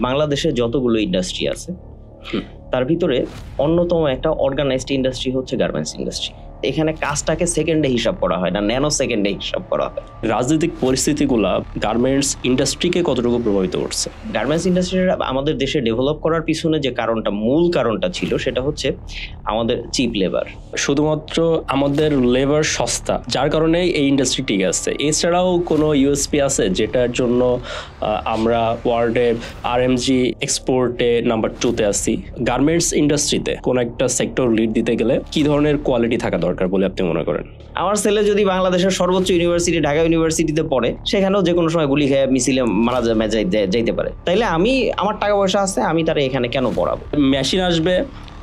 বাংলাদেশে যতগুলো ইন্ডাস্ট্রি আছে তার ভিতরে অন্যতম একটা অর্গানাইজড ইন্ডাস্ট্রি হচ্ছে গার্মেন্টস ইন্ডাস্ট্রি। এখানে কাজটাকে সেকেন্ডে হিসাব করা হয় না, ন্যানো সেকেন্ডে হিসাব করা হয়। রাজনৈতিক পরিস্থিতিগুলো গার্মেন্টস ইন্ডাস্ট্রিকে কতটুকু প্রভাবিত করছে? গার্মেন্টস ইন্ডাস্ট্রিটা আমাদের দেশে ডেভেলপ করার পিছনে যে কারণটা, মূল কারণটা ছিল, সেটা হচ্ছে আমাদের চিপ লেবার। শুধুমাত্র আমাদের লেবার সস্তা, যার কারণে এই ইন্ডাস্ট্রি ঠিক আছে। এছাড়াও কোনো ইউএসপি আছে যেটার জন্য আমরা ওয়ার্ল্ডে আরএমজি এক্সপোর্টে নাম্বার 2-তে আছি? গার্মেন্টস ইন্ডাস্ট্রিতে কোন একটা সেক্টর লিড দিতে গেলে কি ধরনের কোয়ালিটি থাকা দরকার বলে আপনি মনে করেন? আমার ছেলে যদি বাংলাদেশের সর্বোচ্চ ইউনিভার্সিটি ঢাকা ইউনিভার্সিটিতে পড়ে, সেখানেও যে কোনো সময় গুলি খেয়ে মিছিলে মারা যাইতে পারে, তাইলে আমি, আমার টাকা পয়সা আছে, আমি তারা এখানে কেন পড়াবো? মেশিন আসবে,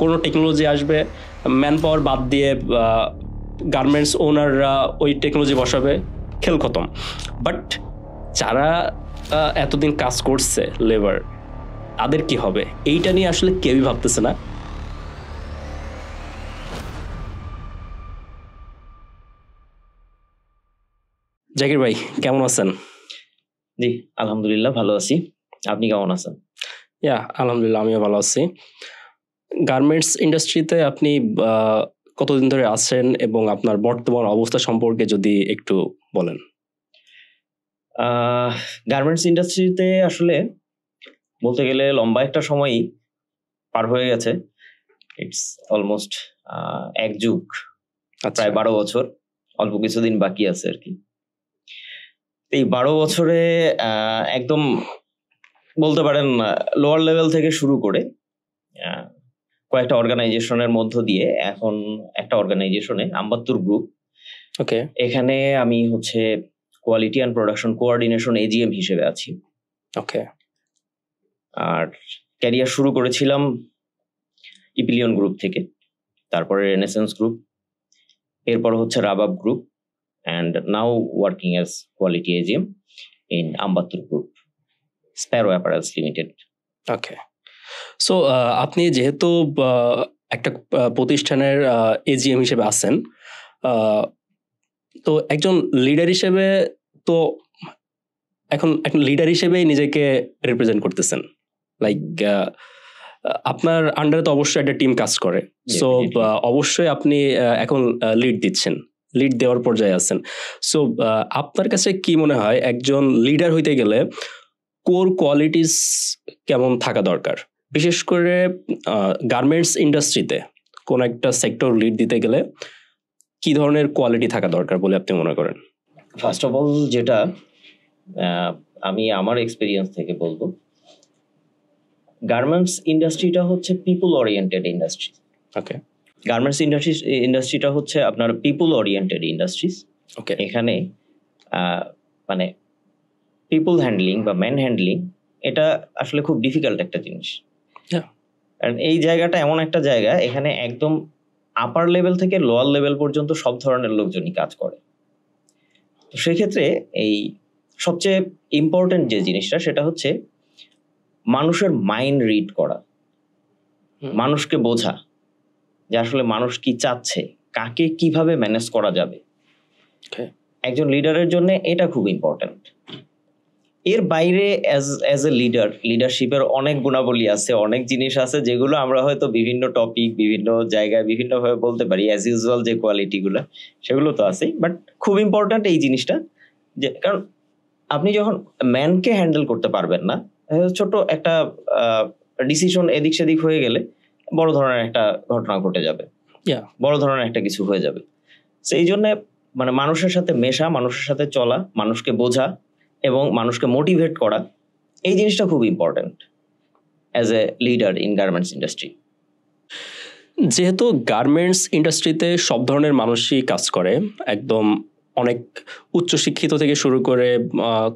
কোনো টেকনোলজি আসবে, ম্যান পাওয়ার বাদ দিয়ে গার্মেন্টস ওনাররা ওই টেকনোলজি বসাবে, খেল খতম। বাট যারা এতদিন কাজ করছে লেবার, তাদের কি হবে? এইটা নিয়ে আসলে কেউই ভাবতেছে না। জাকির ভাই কেমন আছেন? জি আলহামদুলিল্লাহ ভালো আছি, আপনি কেমন আছেন? আলহামদুলিল্লাহ আমিও ভালো আছি। গার্মেন্টস ইন্ডাস্ট্রিতে আপনি কতদিন ধরে আছেন এবং আপনার বর্তমান অবস্থা সম্পর্কে যদি একটু বলেন। গার্মেন্টস ইন্ডাস্ট্রিতে আসলে বলতে গেলে লম্বা একটা সময়ই পার হয়ে গেছে। ইটস অলমোস্ট এক যুগ, প্রায় 12 বছর, অল্প কিছুদিন বাকি আছে আর কি। এই 12 বছরে একদম বলতে পারেন লোয়ার লেভেল থেকে শুরু করে কয়েকটা অর্গানাইজেশনের মধ্য দিয়ে এখন একটা অর্গানাইজেশনে, আম্বাত্তুর গ্রুপ, ওকে, এখানে আমি হচ্ছে quality and production coordination AGM হিসেবে আছি। ওকে। আর ক্যারিয়ার শুরু করেছিলাম ইপিলিয়ন গ্রুপ থেকে, তারপরে রেনেসেন্স গ্রুপ, এরপর হচ্ছে rabab group, and now working as quality AGM in Ambattur group, Sparrow apparels limited. Okay. So আপনি যেহেতু একটা প্রতিষ্ঠানের এজিএম হিসেবে আছেন, তো একজন লিডার হিসেবে, তো এখন একজন লিডার হিসেবেই নিজেকে রিপ্রেজেন্ট করতেছেন। লাইক আপনার আন্ডারে তো অবশ্যই একটা টিম কাজ করে, সো অবশ্যই আপনি এখন লিড দিচ্ছেন, লিড দেওয়ার পর্যায়ে আছেন। সো আপনার কাছে কি মনে হয় একজন লিডার হইতে গেলে কোর কোয়ালিটিস কেমন থাকা দরকার? বিশেষ করে গার্মেন্টস ইন্ডাস্ট্রিতে কোন একটা সেক্টর লিড দিতে গেলে কি ধরনের কোয়ালিটি থাকা দরকার বলে আপনি মনে করেন? ফার্স্ট অফ অল যেটা আমি আমার এক্সপিরিয়েন্স থেকে বলবো, গার্মেন্টস ইন্ডাস্ট্রিটা হচ্ছে পিপল ওরিয়েন্টেড ইন্ডাস্ট্রি। ওকে। গার্মেন্টস ইন্ডাস্ট্রিটা হচ্ছে আপনার পিপল ওরিয়েন্টেড ইন্ডাস্ট্রিজ। ওকে। এখানে মানে পিপল হ্যান্ডলিং বা ম্যান হ্যান্ডলিং, এটা আসলে খুব ডিফিকাল্ট একটা জিনিস। কারণ এই জায়গাটা এমন একটা জায়গা, এখানে একদম আপার লেভেল থেকে লোয়ার লেভেল পর্যন্ত সব ধরনের লোকজনই কাজ করে। তো সেক্ষেত্রে এই সবচেয়ে ইম্পর্টেন্ট যে জিনিসটা, সেটা হচ্ছে মানুষের মাইন্ড রিড করা, মানুষকে বোঝা যে আসলে মানুষ কি চাচ্ছে, কাকে কিভাবে ম্যানেজ করা যাবে। একজন লিডারের জন্য এটা খুব ইম্পর্টেন্ট। এর বাইরে অ্যাজ এ লিডারশিপের অনেক গুণাবলী আছে, অনেক জিনিস আছে যেগুলো আমরা হয়তো বিভিন্ন টপিক, বিভিন্ন জায়গায় বিভিন্নভাবে বলতে পারি। অ্যাজ ইউজুয়াল যে কোয়ালিটিগুলো, সেগুলো তো আছেই, বাট খুব ইম্পর্টেন্ট এই জিনিসটা, যে কারণ আপনি যখন ম্যানকে হ্যান্ডেল করতে পারবেন না, ছোট একটা ডিসিশন এদিক সেদিক হয়ে গেলে বড় ধরনের একটা ঘটনা ঘটে যাবে, বড় ধরনের একটা কিছু হয়ে যাবে। সেই জন্য মানে মানুষের সাথে মেশা, মানুষের সাথে চলা, মানুষকে বোঝা এবং মানুষকে মোটিভেট করা, এই জিনিসটা খুব important as a leader in garments industry. যেহেতু গার্মেন্টস ইন্ডাস্ট্রিতে সব ধরনের মানুষই কাজ করে, একদম অনেক উচ্চশিক্ষিত থেকে শুরু করে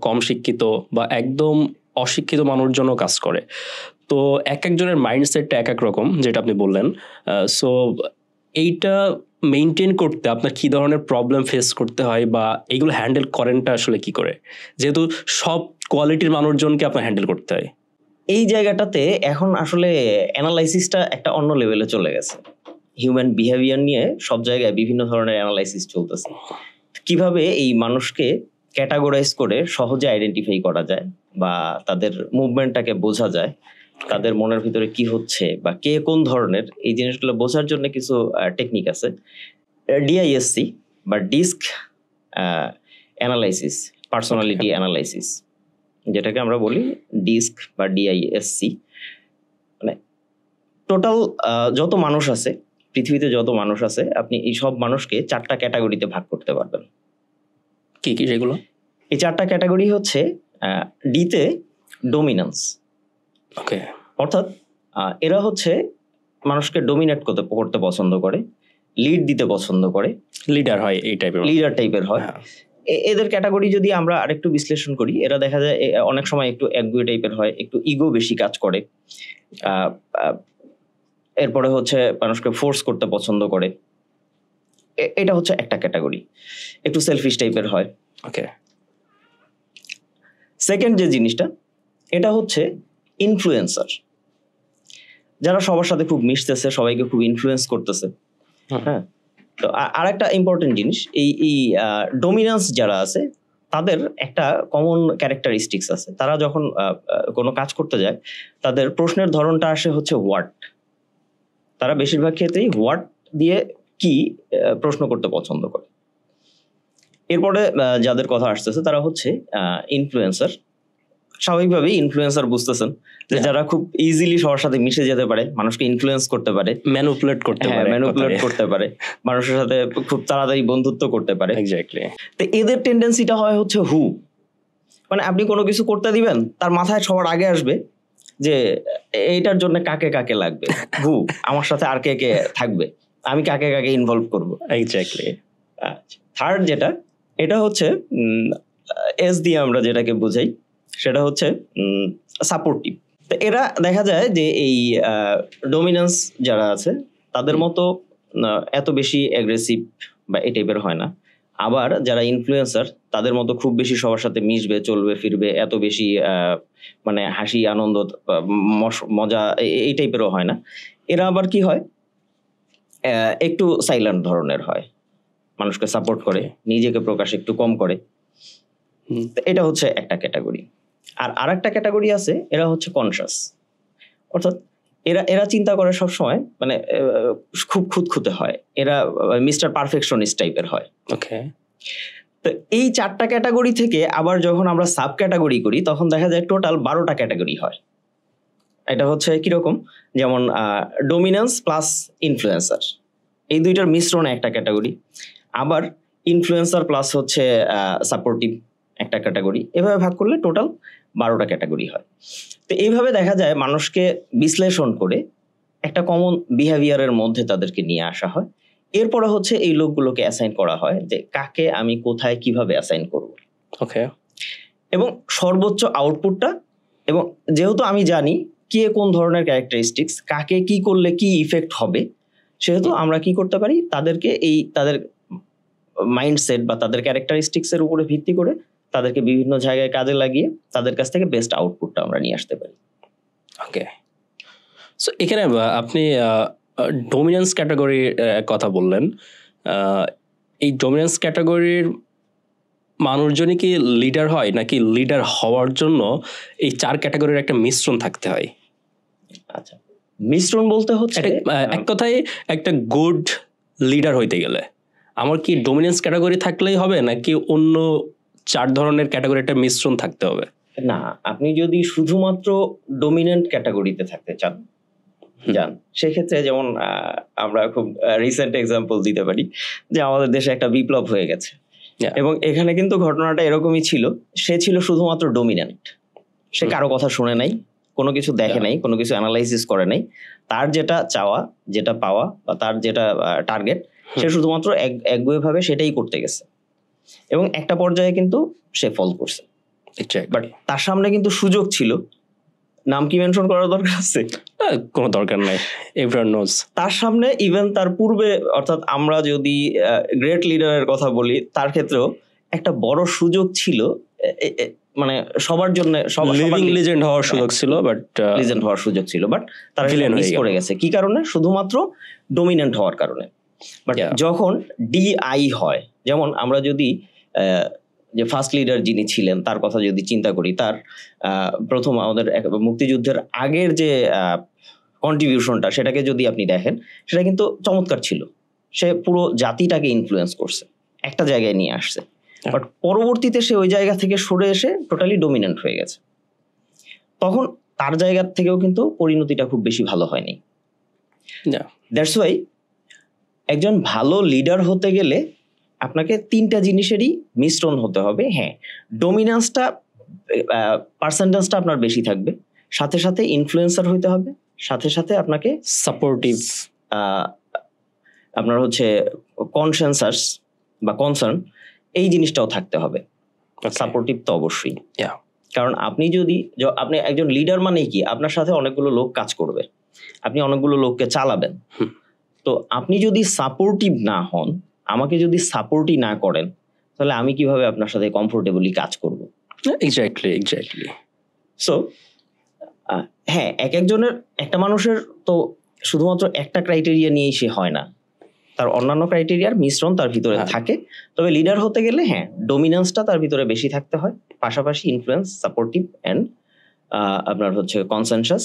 কম শিক্ষিত বা একদম অশিক্ষিত মানুষজনও কাজ করে, তো এক একজনের মাইন্ডসেটটা এক এক রকম, যেটা আপনি বললেন। সো এইটা মেনটেন করতে আপনার কি ধরনের প্রবলেম ফেস করতে হয় বা এইগুলো হ্যান্ডেল করেনটা আসলে কি করে, যেহেতু সব কোয়ালিটির মানুষজনকে আপনার হ্যান্ডেল করতে হয়? এই জায়গাটাতে এখন আসলে অ্যানালাইসিসটা একটা অন্য লেভেলে চলে গেছে। হিউম্যান বিহেভিয়ার নিয়ে সব জায়গায় বিভিন্ন ধরনের অ্যানালাইসিস চলতেছে। কিভাবে এই মানুষকে ক্যাটাগরাইজ করে সহজে আইডেন্টিফাই করা যায়, বা তাদের মুভমেন্টটাকে বোঝা যায়, তাদের মনের ভিতরে কি হচ্ছে বা কে কোন ধরনের, এই জিনিসগুলো বোঝার জন্য কিছু টেকনিক আছে। ডিআইএসসি বা ডিস্ক অ্যানালাইসিস, পার্সোনালিটি অ্যানালাইসিস, যেটাকে আমরা বলি ডিস্ক বা ডিআইএসসি। মানে টোটাল যত মানুষ আছে পৃথিবীতে, যত মানুষ আছে, আপনি এই সব মানুষকে 4টা ক্যাটাগরিতে ভাগ করতে পারবেন। কি কি সেগুলো? এই 4টা ক্যাটাগরি হচ্ছে ডিতে ডোমিনেন্স, ওকে, অর্থাৎ এরা হচ্ছে মানুষকে ডোমিনেট করতে পছন্দ করে, লিড দিতে পছন্দ করে, লিডার হয়, এই টাইপের লিডার টাইপের হয়। এদের ক্যাটাগরি যদি আমরা আরেকটু বিশ্লেষণ করি, এরা দেখা যায় অনেক সময় একটু একগুয়ে টাইপের হয়, একটু ইগো বেশি কাজ করে, এরপরে হচ্ছে মানুষকে ফোর্স করতে পছন্দ করে। এটা হচ্ছে একটা ক্যাটাগরি, একটু সেলফিশ টাইপের হয়। ওকে। সেকেন্ড যে জিনিসটা, এটা হচ্ছে ইনফ্লুয়েন্সার, যারা সবার সাথে খুব মিশতেছে, সবাইকে খুব ইনফ্লুয়েন্স করতেছে। হ্যাঁ, তো আর একটা ইম্পর্টেন্ট জিনিস, এই ডোমিনেন্স যারা আছে তাদের একটা কমন ক্যারেক্টারিস্টিক্স আছে। তারা যখন কোনো কাজ করতে যায়, তাদের প্রশ্নের ধরনটা আসে হচ্ছে হোয়াট। তারা বেশিরভাগ ক্ষেত্রেই হোয়াট দিয়ে কি প্রশ্ন করতে পছন্দ করে। এরপরে যাদের কথা আসতেছে তারা হচ্ছে ইনফ্লুয়েন্সার। স্বাভাবিকভাবেই ইনফ্লুয়েন্সার বুঝতেছেন যে যারা খুব ইজিলি সবার সাথে মিশে যেতে পারে, মানুষকে ইনফ্লুয়েন্স করতে পারে, ম্যানিপুলেট করতে পারে, মানুষের সাথে খুব তাড়াতাড়ি বন্ধুত্ব করতে পারে। এক্স্যাক্টলি। তো এদের টেন্ডেন্সিটা হয় হচ্ছে হু, মানে আপনি কোনো কিছু করতে দিবেন, তার মাথায় সবার আগে আসবে যে এইটার জন্য কাকে কাকে লাগবে, হু আমার সাথে আর কে কে থাকবে, আমি কাকে কাকে ইনভলভ করবো। এক্স্যাক্টলি। থার্ড যেটা, এটা হচ্ছে এস দিয়ে আমরা যেটাকে বোঝাই, সেটা হচ্ছে সাপোর্টিভ। তো এরা দেখা যায় যে এই ডোমিনেন্স যারা আছে তাদের মতো এত বেশি অ্যাগ্রেসিভ বা এই টাইপের হয় না। আবার যারা ইনফ্লুয়েন্সার তাদের মতো খুব বেশি সবার সাথে মিশবে, চলবে, ফিরবে, এত বেশি মানে হাসি আনন্দ মজা এই টাইপেরও হয় না। এরা আবার কি হয়, একটু সাইলেন্ট ধরনের হয়, মানুষকে সাপোর্ট করে, নিজেকে প্রকাশ একটু কম করে। এটা হচ্ছে একটা ক্যাটাগরি। আর আরেকটা ক্যাটাগরি আছে, এরা হচ্ছে কনসাস, অর্থাৎ এরা চিন্তা করে সব সময়, মানে খুব খুঁতখুঁতে হয়, এরা মিস্টার পারফেকশনিস্ট টাইপের হয়। ওকে। তো এই 4টা ক্যাটাগরি থেকে আবার যখন আমরা সাব ক্যাটাগরি করি, তখন দেখা যায় টোটাল 12টা ক্যাটাগরি হয়। এটা হচ্ছে কিরকম, যেমন ডোমিনেন্স প্লাস ইনফ্লুয়েন্সার, এই দুইটার মিশ্রণে একটা ক্যাটাগরি, আবার ইনফ্লুয়েন্সার প্লাস হচ্ছে সাপোর্টিভ একটা ক্যাটাগরি। এভাবে ভাগ করলে টোটাল 12টা ক্যাটাগরি হয়। তো এইভাবে দেখা যায় মানুষকে বিশ্লেষণ করে একটা কমন বিহেভিয়ারের মধ্যে তাদেরকে নিয়ে আসা হয়। এরপরে হচ্ছে এই লোকগুলোকে অ্যাসাইন করা হয় যে কাকে আমি কোথায় কিভাবে অ্যাসাইন করব। ওকে। এবং সর্বোচ্চ আউটপুটটা, এবং যেহেতু আমি জানি কে কোন ধরনের ক্যারেক্টারিস্টিক্স, কাকে কি করলে কি ইফেক্ট হবে, সেহেতু আমরা কি করতে পারি, তাদেরকে তাদের মাইন্ডসেট বা তাদের ক্যারেক্টারিস্টিক্স এর উপরে ভিত্তি করে তাদেরকে বিভিন্ন জায়গায় কাজে লাগিয়ে তাদের কাছ থেকে বেস্ট আউটপুটটা আমরা নিয়ে আসতে পারি। ওকে। সো এখানে আপনি ডোমিনেন্স ক্যাটাগরির কথা বললেন। এই ডোমিনেন্স ক্যাটাগরির মানুষজনই কি লিডার হয়, নাকি লিডার হওয়ার জন্য এই 4 ক্যাটাগরির একটা মিশ্রণ থাকতে হয়? আচ্ছা, মিশ্রণ বলতে হচ্ছে এক কথায় একটা গুড লিডার হইতে গেলে আমার কি ডোমিনেন্স ক্যাটাগরি থাকলেই হবে, নাকি অন্য 4 ধরনের ক্যাটাগরি একটা মিশ্রণ থাকতে হবে? না, আপনি যদি শুধুমাত্র ডোমিনেন্ট ক্যাটাগরিতে থাকতে চান সেক্ষেত্রে যেমন আমরা খুব রিসেন্ট এক্সাম্পল দিতে পারি যে আমাদের দেশে একটা বিপ্লব হয়ে গেছে, এবং এখানে কিন্তু ঘটনাটা এরকমই ছিল, সে ছিল শুধুমাত্র ডোমিনেন্ট, সে কারো কথা শুনে নাই, কোনো কিছু দেখে নাই, কোনো কিছু অ্যানালাইসিস করে নাই, তার যেটা চাওয়া, যেটা পাওয়া বা তার যেটা টার্গেট, সে শুধুমাত্র একগুয়ে ভাবে সেটাই করতে গেছে, এবং একটা পর্যায়ে কিন্তু সে ফল করছে। বাট তার সামনে কিন্তু সুযোগ ছিল, নাম কি মেনশন করার দরকার আছে? কোনো দরকার নাই, এভরিওয়ান নোজ। তার সামনে ইভেন তার পূর্বে, অর্থাৎ আমরা যদি গ্রেট লিডারের কথা বলি, তার ক্ষেত্রেও একটা বড় সুযোগ ছিল, মানে সবার জন্য লিজেন্ড হওয়ার সুযোগ ছিল, বাট লিজেন্ড হওয়ার সুযোগ ছিল, বাট তারা মিস করে গেছে। কি কারণে? শুধুমাত্র ডোমিনেন্ট হওয়ার কারণে। বাট যখন ডিআই হয়, যেমন আমরা যদি যে ফার্স্ট লিডার যিনি ছিলেন তার কথা যদি চিন্তা করি, তার প্রথম আমাদের মুক্তিযুদ্ধের আগের যে কন্ট্রিবিউশনটা সেটাকে যদি আপনি দেখেন, সেটা কিন্তু চমৎকার ছিল। সে পুরো জাতিটাকে ইনফ্লুয়েন্স করছে, একটা জায়গায় নিয়ে আসছে। বাট পরবর্তীতে সে ওই জায়গা থেকে সরে এসে টোটালি ডমিনেন্ট হয়ে গেছে। তখন তার জায়গা থেকেও কিন্তু পরিণতিটা খুব বেশি ভালো হয়নি। দ্যাটস ওয়াই একজন ভালো লিডার হতে গেলে আপনাকে তিনটা জিনিসেরই মিশ্রণ হতে হবে। হ্যাঁ, ডমিনেন্সটা পার্সেন্টেজটা আপনার বেশি থাকবে, সাথে সাথে ইনফ্লুয়েন্সার হইতে হবে, সাথে সাথে আপনাকে সাপোর্টিভ আপনার হচ্ছে কনসেনসাস বা কনসার্ন, এই জিনিসটাও থাকতে হবে। সাপোর্টিভ তো অবশ্যই, কারণ আপনি একজন লিডার মানে কি, আপনার সাথে অনেকগুলো লোক কাজ করবে, আপনি অনেকগুলো লোককে চালাবেন। তো আপনি যদি সাপোর্টিভ না হন, আমাকে যদি সাপোর্টই না করেন, তাহলে আমি কিভাবে আপনার সাথে কমফোর্টেবলি কাজ করব? এক্স্যাক্টলি। সো হ্যাঁ, একজনের একটা মানুষের তো শুধুমাত্র একটা ক্রাইটেরিয়া নিয়েই সে হয় না, তার অন্যান্য ক্রাইটেরিয়ার মিশ্রণ তার ভিতরে থাকে। তবে লিডার হতে গেলে হ্যাঁ, ডমিনেন্সটা তার ভিতরে বেশি থাকতে হয়, পাশাপাশি ইনফ্লুয়েন্স, সাপোর্টিভ অ্যান্ড আপনার হচ্ছে কনসেনসাস,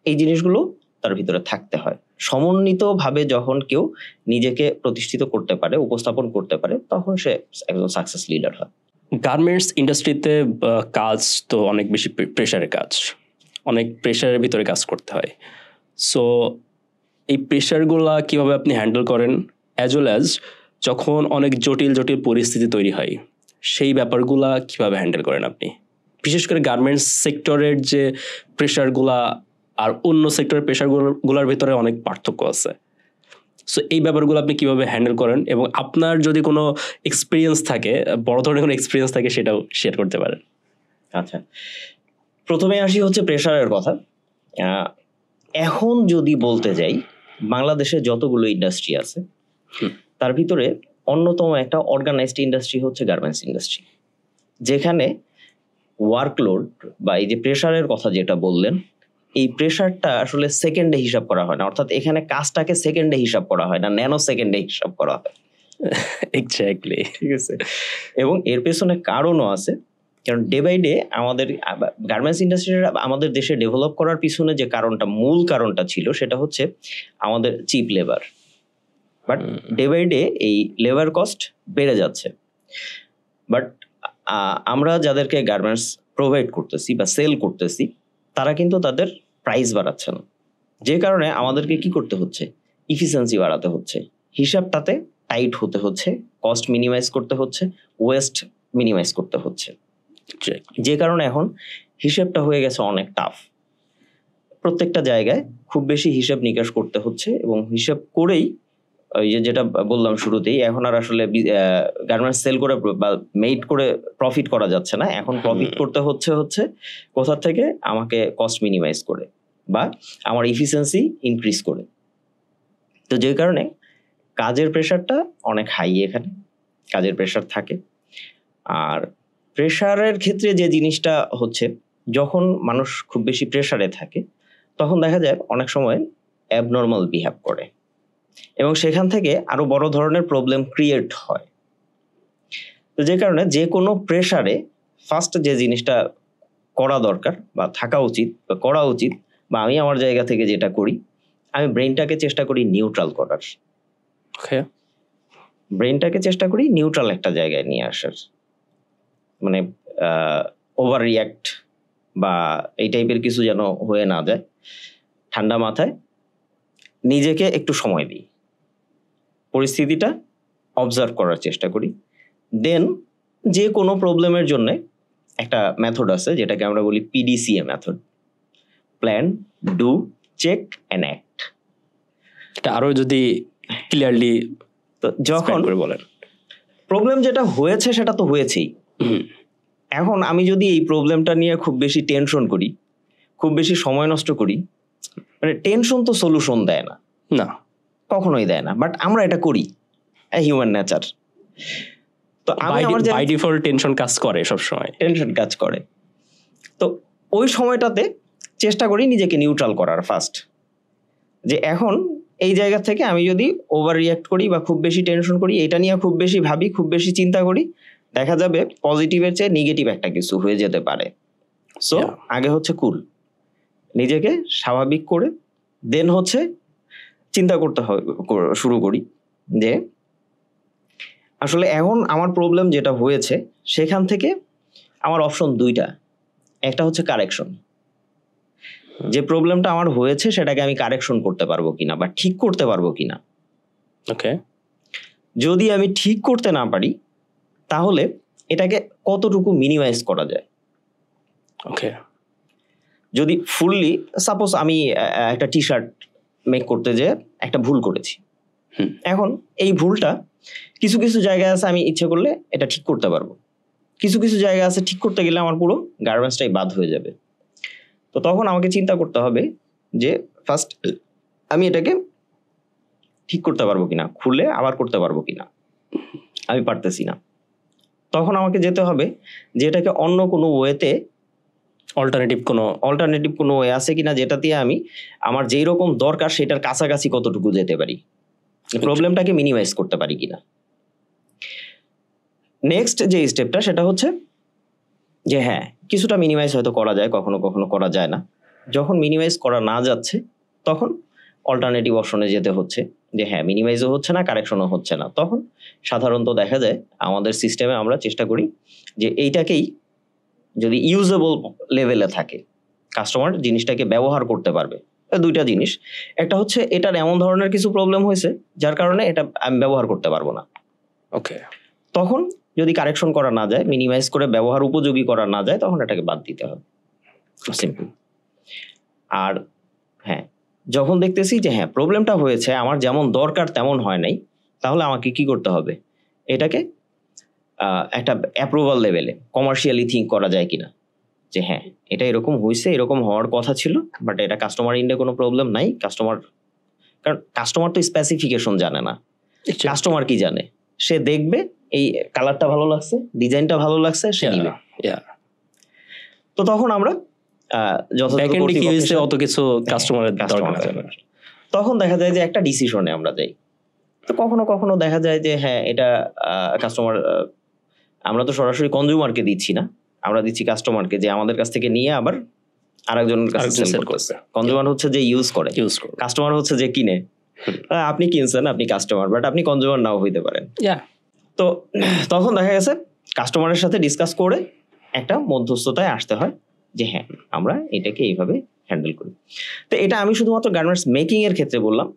এই জিনিসগুলো তার ভিতরে থাকতে হয়। সমন্বিতভাবে যখন কেউ নিজেকে প্রতিষ্ঠিত করতে পারে, উপস্থাপন করতে পারে, তখন সে একজন সাকসেস লিডার হয়। গার্মেন্টস ইন্ডাস্ট্রিতে কাজ তো অনেক বেশি প্রেশারের কাজ, অনেক প্রেশারের ভিতরে কাজ করতে হয়। সো এই প্রেশারগুলা কিভাবে আপনি হ্যান্ডেল করেন, অ্যাজ ওয়েল অ্যাজ যখন অনেক জটিল পরিস্থিতি তৈরি হয়, সেই ব্যাপারগুলা কিভাবে হ্যান্ডেল করেন আপনি? বিশেষ করে গার্মেন্টস সেক্টরের যে প্রেশারগুলা আর অন্য সেক্টরের প্রেশারগুলোর ভিতরে অনেক পার্থক্য আছে। সো এই ব্যাপারগুলো আপনি কিভাবে হ্যান্ডেল করেন, এবং আপনার যদি কোনো এক্সপিরিয়েন্স থাকে, বড় ধরনের কোনো এক্সপিরিয়েন্স থাকে, সেটাও শেয়ার করতে পারেন। আচ্ছা, প্রথমে আসি হচ্ছে প্রেশারের কথা। এখন যদি বলতে যাই, বাংলাদেশে যতগুলো ইন্ডাস্ট্রি আছে তার ভিতরে অন্যতম একটা অর্গানাইজড ইন্ডাস্ট্রি হচ্ছে গার্মেন্টস ইন্ডাস্ট্রি, যেখানে ওয়ার্কলোড বা এই যে প্রেশারের কথা যেটা বললেন, এই প্রেশারটা আসলে সেকেন্ডে হিসাব করা হয় না। অর্থাৎ এখানে কাজটাকে সেকেন্ডে হিসাব করা হয় না, ন্যানো সেকেন্ডে হিসাব করা হয়। এক্স্যাক্টলি, ঠিক আছে। এবং এর পেছনে কারণও আছে, কারণ ডে বাই ডে আমাদের গার্মেন্টস ইন্ডাস্ট্রিটা আমাদের দেশে ডেভেলপ করার পিছনে যে কারণটা, মূল কারণটা ছিল, সেটা হচ্ছে আমাদের cheap labour. But day by day এই লেবার কস্ট বেড়ে যাচ্ছে। বাট আমরা যাদেরকে গার্মেন্টস প্রোভাইড করতেছি বা সেল করতেছি, তারা কিন্তু তাদের প্রাইস বাড়াচ্ছে না, যে কারণে আমাদেরকে কি করতে হচ্ছে, ইফিসিয়েন্সি বাড়াতে হচ্ছে, হিসাবটাতে টাইট হতে হচ্ছে, কস্ট মিনিমাইজ করতে হচ্ছে, ওয়েস্ট মিনিমাইজ করতে হচ্ছে, যে কারণে এখন হিসেবটা হয়ে গেছে অনেক টাফ। প্রত্যেকটা জায়গায় খুব বেশি হিসাব নিকাশ করতে হচ্ছে, এবং হিসাব করেই ওই যেটা বললাম শুরুতেই, এখন আর আসলে গার্মেন্টস সেল করে বা মেড করে প্রফিট করা যাচ্ছে না। এখন প্রফিট করতে হচ্ছে কোথা থেকে, আমাকে কস্ট মিনিমাইজ করে বা আমার ইফিসিয়েন্সি ইনক্রিজ করে। তো যে কারণে কাজের প্রেশারটা অনেক হাই, এখানে কাজের প্রেশার থাকে। আর প্রেশারের ক্ষেত্রে যে জিনিসটা হচ্ছে, যখন মানুষ খুব বেশি প্রেশারে থাকে, তখন দেখা যায় অনেক সময় অ্যাবনর্মাল বিহেভ করে, এবং সেখান থেকে আরো বড় ধরনের প্রবলেম ক্রিয়েট হয়। তো যে কারণে যে কোনো প্রেশারে ফার্স্ট যে জিনিসটা করা দরকার বা থাকা উচিত বা করা উচিত, বা আমি আমার জায়গা থেকে যেটা করি, আমি ব্রেনটাকে চেষ্টা করি নিউট্রাল করার। ব্রেনটাকে চেষ্টা করি নিউট্রাল একটা জায়গায় নিয়ে আসার, মানে ওভার রিয়াক্ট বা এই টাইপের কিছু যেন হয়ে না যায়। ঠান্ডা মাথায় নিজেকে একটু সময় দিই, পরিস্থিতিটা অবজার্ভ করার চেষ্টা করি। দেন যে কোনো প্রবলেমের জন্য একটা মেথড আছে, যেটাকে আমরা বলি PDCA method, plan, do, check and act. এটা আরো যদি ক্লিয়ারলি যখন বলেন, প্রবলেম যেটা হয়েছে সেটা তো হয়েছেই। এখন আমি যদি এই প্রবলেমটা নিয়ে খুব বেশি টেনশন করি, খুব বেশি সময় নষ্ট করি, মানে টেনশন তো সলিউশন দেয় না, না কখনোই দেয় না, বাট আমরা এটা করি, হিউম্যান নেচার। তো আমি আমার বাই ডিফল্ট টেনশন কাজ করে, সব সময় টেনশন কাজ করে। তো ওই সময়টাতে চেষ্টা করি নিজেকে নিউট্রাল করার ফার্স্ট, যে এখন এই জায়গা থেকে আমি যদি ওভার রিয়াক্ট করি বা খুব বেশি টেনশন করি, এটা নিয়ে খুব বেশি ভাবি, খুব বেশি চিন্তা করি, দেখা যাবে পজিটিভের চেয়ে নেগেটিভ একটা কিছু হয়ে যেতে পারে। সো আগে হচ্ছে কুল, নিজেকে স্বাভাবিক করে দেন হচ্ছে চিন্তা করতে হবে, শুরু করি যে আসলে এখন আমার প্রবলেম যেটা হয়েছে সেখান থেকে আমার অপশন দুইটা, একটা হচ্ছে কারেকশন, যে প্রবলেমটা আমার হয়েছে সেটাকে আমি কারেকশন করতে পারবো কিনা বা ঠিক করতে পারবো কিনা। ওকে, যদি আমি ঠিক করতে না পারি তাহলে এটাকে কতটুকু মিনিমাইজ করা যায়। ওকে, যদি ফুললি সাপোজ আমি একটা টি শার্ট মেক করতে যে একটা ভুল করেছি, এখন এই ভুলটা কিছু কিছু জায়গায় আছে আমি ইচ্ছে করলে এটা ঠিক করতে পারবো, কিছু কিছু জায়গা আছে ঠিক করতে গেলে আমার পুরো গার্মেন্টসটাই বাদ হয়ে যাবে। তো তখন আমাকে চিন্তা করতে হবে যে ফার্স্ট আমি এটাকে ঠিক করতে পারবো কিনা, খুলে আবার করতে পারবো কিনা, আমি পারতেছি না। তখন আমাকে যেতে হবে যে এটাকে অন্য কোনো ওয়েতে অল্টারনেটিভ কোনো ওয়ে আছে কিনা যেটা দিয়ে আমি আমার যেই রকম দরকার সেটার কাছাকাছি কতটুকু যেতে পারি, প্রবলেমটাকে মিনিমাইজ করতে পারি কিনা। নেক্সট যে স্টেপটা সেটা হচ্ছে যে হ্যাঁ কিছুটা মিনিমাইজ হয়তো করা যায়, কখনো কখনো করা যায় না। যখন মিনিমাইজ করা না যাচ্ছে তখন অল্টারনেটিভ অপশনে যেতে হচ্ছে, যে হ্যাঁ মিনিমাইজও হচ্ছে না, কারেকশনও হচ্ছে না। তখন সাধারণত দেখা যায় আমাদের সিস্টেমে আমরা চেষ্টা করি যে এইটাকেই যদি ইউজেবল লেভেলে থাকে, কাস্টমার জিনিসটাকে ব্যবহার করতে পারবে। দুইটা জিনিস, একটা হচ্ছে এটার এমন ধরনের কিছু প্রবলেম হয়েছে যার কারণে এটা আমি ব্যবহার করতে পারবো না। ওকে, তখন যদি কারেকশন করা না যায়, মিনিমাইজ করে ব্যবহার উপযোগী করা না যায়, তখন এটাকে বাদ দিতে হবে, সিম্পল। আর হ্যাঁ যখন দেখতেছি যে হ্যাঁ প্রবলেমটা হয়েছে আমার যেমন দরকার তেমন হয় নাই, তাহলে আমাকে কি করতে হবে, এটাকে একটা অ্যাপ্রুভাল লেভেলে কমার্শিয়ালি থিঙ্ক করা যায় কিনা, যে হ্যাঁ এটা এরকম হয়েছে, এরকম হওয়ার কথা ছিল, বাট এটা কাস্টমার ইন্ডে কোনো প্রবলেম নাই। কারণ কাস্টমার তো স্পেসিফিকেশন জানে না, কাস্টমার কি জানে, সে দেখবে এই কালারটা ভালো লাগছে, ডিজাইনটা ভালো লাগছে, সে নিবে। তো তখন আমরা অত কিছু কাস্টমারের দরকার না, তখন দেখা যায় যে একটা ডিসিশনে আমরা যাই। তো কখনো কখনো দেখা যায় যে হ্যাঁ এটা কাস্টমার, আমরা তো সরাসরি কনজিউমারকে দিচ্ছি না, আমরা দিচ্ছি কাস্টমারকে, যে আমাদের কাছ থেকে নিয়ে আবার আরেকজনের কাছে সেল করতেছে। কনজিউমার হচ্ছে যে ইউজ করে, কাস্টমার হচ্ছে যে কিনে। আপনি কিনছেন, আপনি কাস্টমার, বাট আপনি কনজিউমার নাও হইতে পারেন। তো তখন দেখা গেছে কাস্টমারের সাথে ডিসকাস করে একটা মধ্যস্থতায় আসতে হয় যে হ্যাঁ আমরা এটাকে এইভাবে হ্যান্ডেল করি। তো এটা আমি শুধুমাত্র গার্মেন্টস মেকিং এর ক্ষেত্রে বললাম,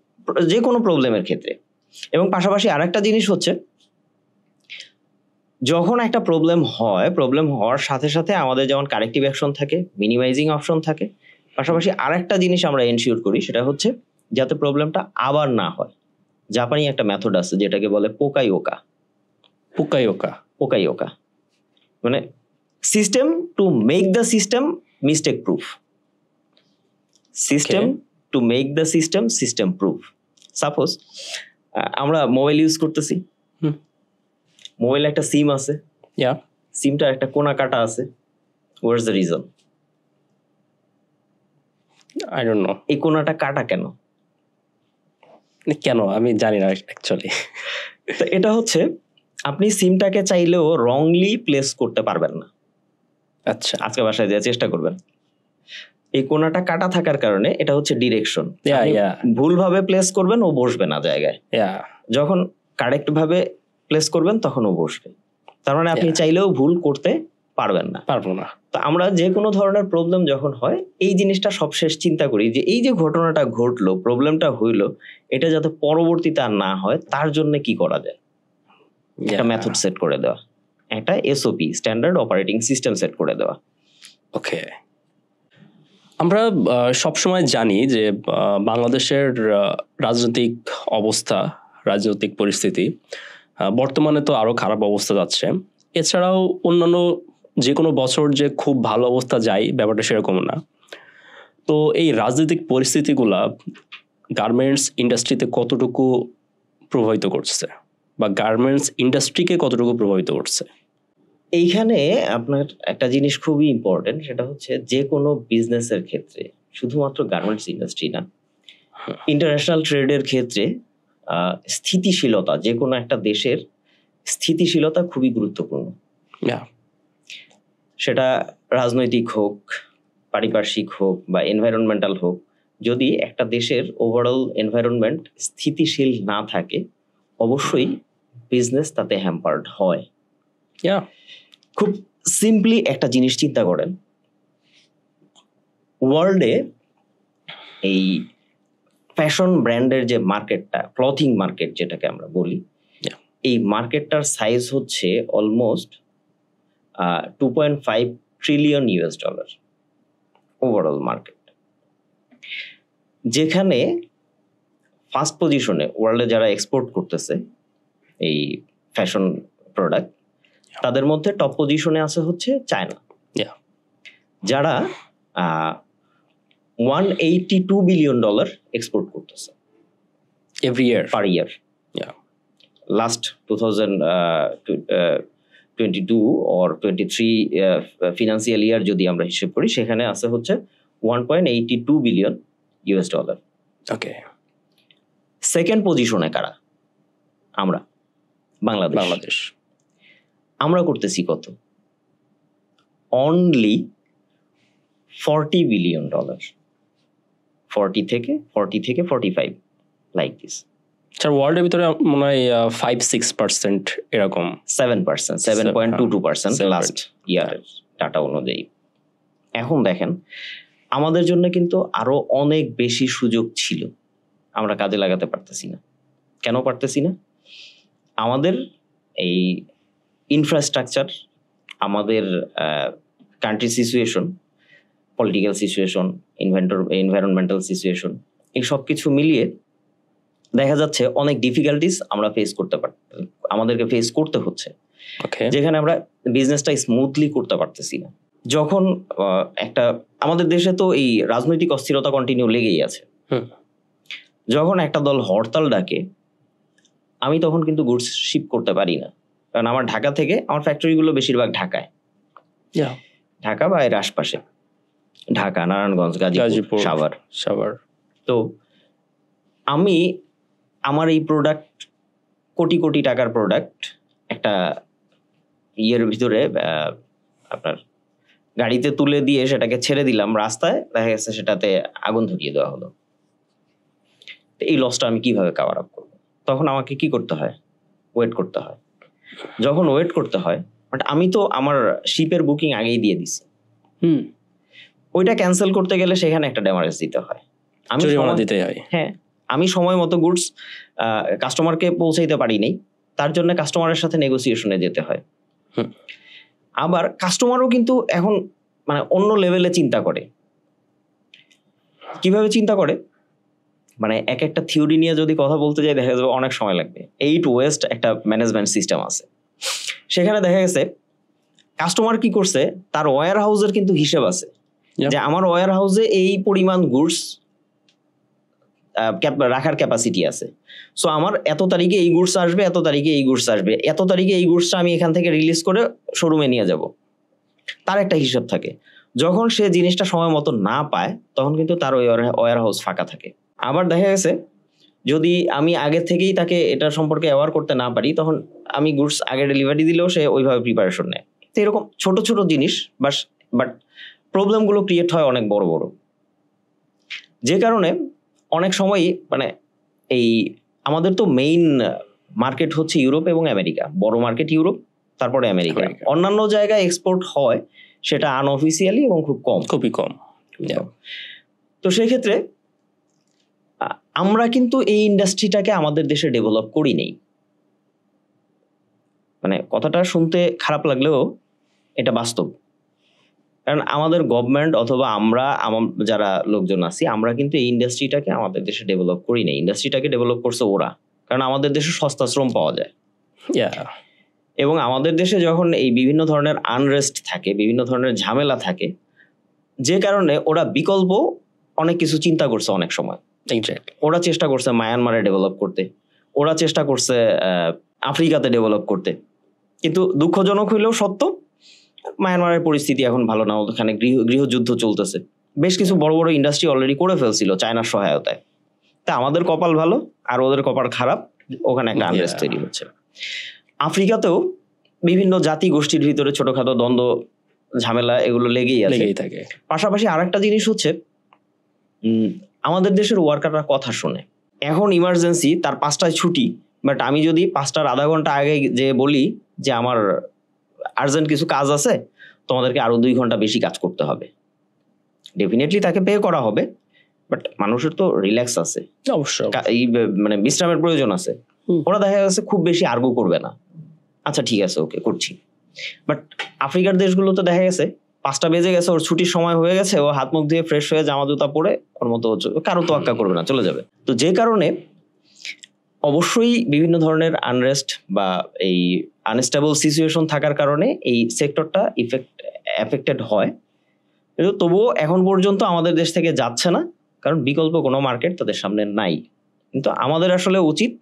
যে কোনো প্রবলেমের ক্ষেত্রে। এবং পাশাপাশি আরেকটা জিনিস হচ্ছে, যখন একটা প্রবলেম হয়, প্রবলেম হওয়ার সাথে সাথে আমাদের যেমন কারেক্টিভ অ্যাকশন থাকে, মিনিমাইজিং অপশন থাকে, পাশাপাশি আরেকটা জিনিস আমরা এনশিওর করি, সেটা হচ্ছে যাতে প্রবলেমটা আবার না হয়। জাপানি একটা মেথড আছে যেটাকে বলে পোকাইওকা। মানে system to make the system mistake proof, system proof. Suppose আমরা মোবাইল ইউজ করতেছি, মোবাইল একটা সিম আছে, সিমটা একটা কোনা কাটা আছে, what's the reason? I don't no. এই কোনাটা কাটা কেন আমি জানি না অ্যাকচুয়ালি। তো এটা হচ্ছে আপনি সিমটাকে চাইলেও রংলি প্লেস করতে পারবেন না। আচ্ছা, আজকে বাসায় যে চেষ্টা করবেন, এই কোনাটা কাটা থাকার কারণে এটা হচ্ছে ডিরেকশন। ভুলভাবে প্লেস করবেন, ও বসবে না জায়গায়। যখন কারেক্ট ভাবে প্লেস করবেন তখন ও বসবে। তার মানে আপনি চাইলেও ভুল করতে পারবো না। তো আমরা যে কোনো ধরনের প্রবলেম যখন হয়, এই জিনিসটা সবশেষ চিন্তা করি যে এই যে ঘটনাটা ঘটলো, প্রবলেমটা হইলো, এটা যাতে পরবর্তীতে আর না হয় তার জন্য কি করা যায়, একটা মেথড সেট করে দেওয়া, একটা SOP, standard operating system set করে দেওয়া। ওকে, আমরা সবসময় জানি যে বাংলাদেশের রাজনৈতিক অবস্থা, রাজনৈতিক পরিস্থিতি বর্তমানে তো আরো খারাপ অবস্থা যাচ্ছে। এছাড়াও অন্যান্য যে কোনো বছর যে খুব ভালো অবস্থা যায়, ব্যাপারটা সেরকম না। তো এই রাজনৈতিক পরিস্থিতিগুলা গার্মেন্টস ইন্ডাস্ট্রিতে কতটুকু প্রভাবিত করছে, বা গার্মেন্টস ইন্ডাস্ট্রিকে কতটুকু প্রভাবিত করছে? এইখানে আপনার একটা জিনিস খুবই ইম্পর্টেন্ট, সেটা হচ্ছে যে কোনো বিজনেসের ক্ষেত্রে, শুধুমাত্র গার্মেন্টস ইন্ডাস্ট্রি না, ইন্টারন্যাশনাল ট্রেডের ক্ষেত্রে স্থিতিশীলতা যে কোনো একটা দেশের স্থিতিশীলতা খুবই গুরুত্বপূর্ণ। সেটা রাজনৈতিক হোক, পারিপার্শ্বিক হোক বা এনভায়রনমেন্টাল হোক, যদি একটা দেশের ওভারঅল এনভায়রনমেন্ট স্থিতিশীল না থাকে অবশ্যই বিজনেস তাতে হ্যাম্পার্ড হয়। খুব সিম্পলি একটা জিনিস চিন্তা করেন, ওয়ার্ল্ডে এই ফ্যাশন ব্র্যান্ডের যে মার্কেটটা, ক্লথিং মার্কেট যেটাকে আমরা বলি, এই মার্কেটটার সাইজ হচ্ছে অলমোস্ট $2.5 ট্রিলিয়ন ওভারঅল মার্কেট, যেখানে ফার্স্ট পজিশনে ওয়ার্ল্ডে যারা এক্সপোর্ট করতেছে এই ফ্যাশন প্রোডাক্ট, তাদের মধ্যে টপ পজিশনে আছে হচ্ছে চায়না, যারা $182 বিলিয়ন এক্সপোর্ট করতেছে every year, per year. Last 2022 or 23 financial year যদি আমরা হিসেব করি, সেখানে আছে হচ্ছে $1.82 বিলিয়ন। ওকে, সেকেন্ড পজিশনে কারা? আমরা, বাংলাদেশ। আমরা করতেছি কত? অনলি $40 বিলিয়ন, 40 থেকে 45 লাইক দিস। ওয়ার্ল্ডের ভিতরে মনে হয় 5-6% এরকম, 7%, 7.22% লাস্ট ইয়ার ডাটা অনুযায়ী। এখন দেখেন, আমাদের জন্য কিন্তু আরো অনেক বেশি সুযোগ ছিল, আমরা কাজে লাগাতে পারতেছি না। কেন পারতেছি না? আমাদের এই ইনফ্রাস্ট্রাকচার, আমাদের country situation, political situation, environmental situation, এই সব কিছু মিলিয়ে দেখা যাচ্ছে অনেক ডিফিকাল্টিস আমরা আমাদেরকে ফেস করতে হচ্ছে, যেখানে আমরা বিজনেসটা স্মুথলি করতে পারতেছি না। যখন আমাদের দেশে তো এই রাজনৈতিক অস্থিরতা কন্টিনিউ লেগেই আছে, যখন একটা দল হরতাল ডাকে, আমি তখন কিন্তু গুডস শিপ করতে পারি না, কারণ আমার ঢাকা থেকে, আমার ফ্যাক্টরিগুলো বেশিরভাগ ঢাকায়, ঢাকা বা এর আশপাশে, ঢাকা, নারায়ণগঞ্জ, গাজীপুর, সাভার। তো আমি আমার এই প্রোডাক্ট, কোটি কোটি টাকার প্রোডাক্ট, একটা ইয়ের ভিতরে আপনার গাড়িতে তুলে দিয়ে সেটাকে ছেড়ে দিলাম রাস্তায়, দেখা গেছে সেটাতে আগুন ধরিয়ে দেওয়া হলো। এই লসটা আমি কিভাবে কভার আপ করবো? তখন আমাকে কি করতে হয়? ওয়েট করতে হয়। যখন ওয়েট করতে হয়, বাট আমি তো আমার শিপের বুকিং আগেই দিয়ে দিছি, ওইটা ক্যান্সেল করতে গেলে সেখানে একটা ড্যামারেজ দিতে হয়, হ্যাঁ, আমি সময় মতো গুডস কাস্টমারকে পৌঁছাইতে পারি নাই, তার জন্য কাস্টমারের সাথে নেগোসিয়েশনে যেতে হয়। আবার কাস্টমারও কিন্তু এখন মানে অন্য লেভেলে চিন্তা করে। কিভাবে চিন্তা করে? মানে একটা থিওরি নিয়ে যদি কথা বলতে যাই, দেখা যাবে অনেক সময় লাগবে। 8 ওয়েস্ট একটা ম্যানেজমেন্ট সিস্টেম আছে, সেখানে দেখা গেছে কাস্টমার কি করছে, তার ওয়্যার হাউসের কিন্তু হিসেব আছে যে আমার ওয়্যার হাউসে এই পরিমাণ গুডস রাখার ক্যাপাসিটি আছে, সো আমার এত তারিখে এই গুডস আসবে, এত তারিখে এই গুডস আসবে, এত তারিখে এই গুডসটা আমি এখান থেকে রিলিজ করে শোরুমে নিয়ে যাব, তার একটা হিসাব থাকে। যখন সে জিনিসটা সময় মতো না পায়, তখন কিন্তু তার ওয়্যার হাউস ফাঁকা থাকে। আবার দেখা গেছে যদি আমি আগে থেকেই তাকে এটা সম্পর্কে অ্যাওয়ার করতে না পারি, তখন আমি গুডস আগে ডেলিভারি দিলেও সে ওইভাবে প্রিপারেশন নেয়। তো এরকম ছোট ছোট জিনিস, বাট প্রবলেমগুলো ক্রিয়েট হয় অনেক বড় বড়, যে কারণে অনেক সময় মানে এই আমাদের তো মেইন মার্কেট হচ্ছে ইউরোপ এবং আমেরিকা, বড় মার্কেট ইউরোপ, তারপরে আমেরিকা। অন্যান্য জায়গায় এক্সপোর্ট হয়, সেটা আনঅফিসিয়ালি এবং খুবই কম। তো সেই ক্ষেত্রে আমরা কিন্তু এই ইন্ডাস্ট্রিটাকে আমাদের দেশে ডেভেলপ করি নেই। মানে কথাটা শুনতে খারাপ লাগলেও এটা বাস্তব, কারণ আমাদের গভর্নমেন্ট অথবা আমরা যারা লোকজন আছি, আমরা কিন্তু এই ইন্ডাস্ট্রিটাকে আমাদের দেশে ডেভেলপ করি নাই। ইন্ডাস্ট্রিটাকে ডেভেলপ করছে ওরা, কারণ আমাদের দেশে সস্তা শ্রম পাওয়া যায়। এবং আমাদের দেশে যখন এই বিভিন্ন ধরনের আনরেস্ট থাকে, বিভিন্ন ধরনের ঝামেলা থাকে, যে কারণে ওরা বিকল্প অনেক কিছু চিন্তা করছে। অনেক সময় ওরা চেষ্টা করছে মায়ানমারে ডেভেলপ করতে, ওরা চেষ্টা করছে আফ্রিকাতে ডেভেলপ করতে, কিন্তু দুঃখজনক হইলেও সত্য, মায়ানমারের পরিস্থিতি এখন ভালো না, ওখানে গৃহযুদ্ধ চলতেছে। বেশ কিছু বড় বড় ইন্ডাস্ট্রি অলরেডি করে ফেলছিল চায়নার সহায়তায়। তা আমাদের কপাল ভালো আর ওদের কপাল খারাপ, ওখানে একটা আনরেস্ট তৈরি হচ্ছে। আফ্রিকাতেও বিভিন্ন জাতি গোষ্ঠীর ভিতরে ছোটখাটো দ্বন্দ্ব ঝামেলা এগুলো লেগেই থাকে। পাশাপাশি আরেকটা জিনিস হচ্ছে আমাদের দেশের ওয়ার্কাররা কথা শোনে। এখন ইমার্জেন্সি, তার 5টায় ছুটি, বাট আমি যদি 5টার আধা ঘন্টা আগে যে বলি যে আমার আর্জেন্ট কিছু কাজ আছে, তোমাদেরকে আরো 2 ঘন্টা বেশি কাজ করতে হবে, ডেফিনেটলি তাকে পে করা হবে, বাট মানুষের তো রিল্যাক্স আছে, অবশ্যই এই মানে বিশ্রামের প্রয়োজন আছে। ওরা দেখা যাচ্ছে খুব বেশি আর্গু করবে না, আচ্ছা ঠিক আছে ওকে করছি। বাট আফ্রিকার দেশগুলোতে দেখা গেছে 5টা বেজে গেছে, ওর ছুটির সময় হয়ে গেছে, ও হাত মুখ দিয়ে ফ্রেশ হয়ে জামা জুতা পরে ওর মতো কারো তোয়াক্কা করবে না, চলে যাবে। তো যে কারণে অবশ্যই বিভিন্ন ধরনের আনরেস্ট বা এই আনস্টেবল সিচুয়েশন থাকার কারণে এই সেক্টরটা এফেক্টেড হয়। কিন্তু তবুও এখন পর্যন্ত আমাদের দেশ থেকে যাচ্ছে না, কারণ বিকল্প কোনো মার্কেট তাদের সামনে নাই। কিন্তু আমাদের আসলে উচিত,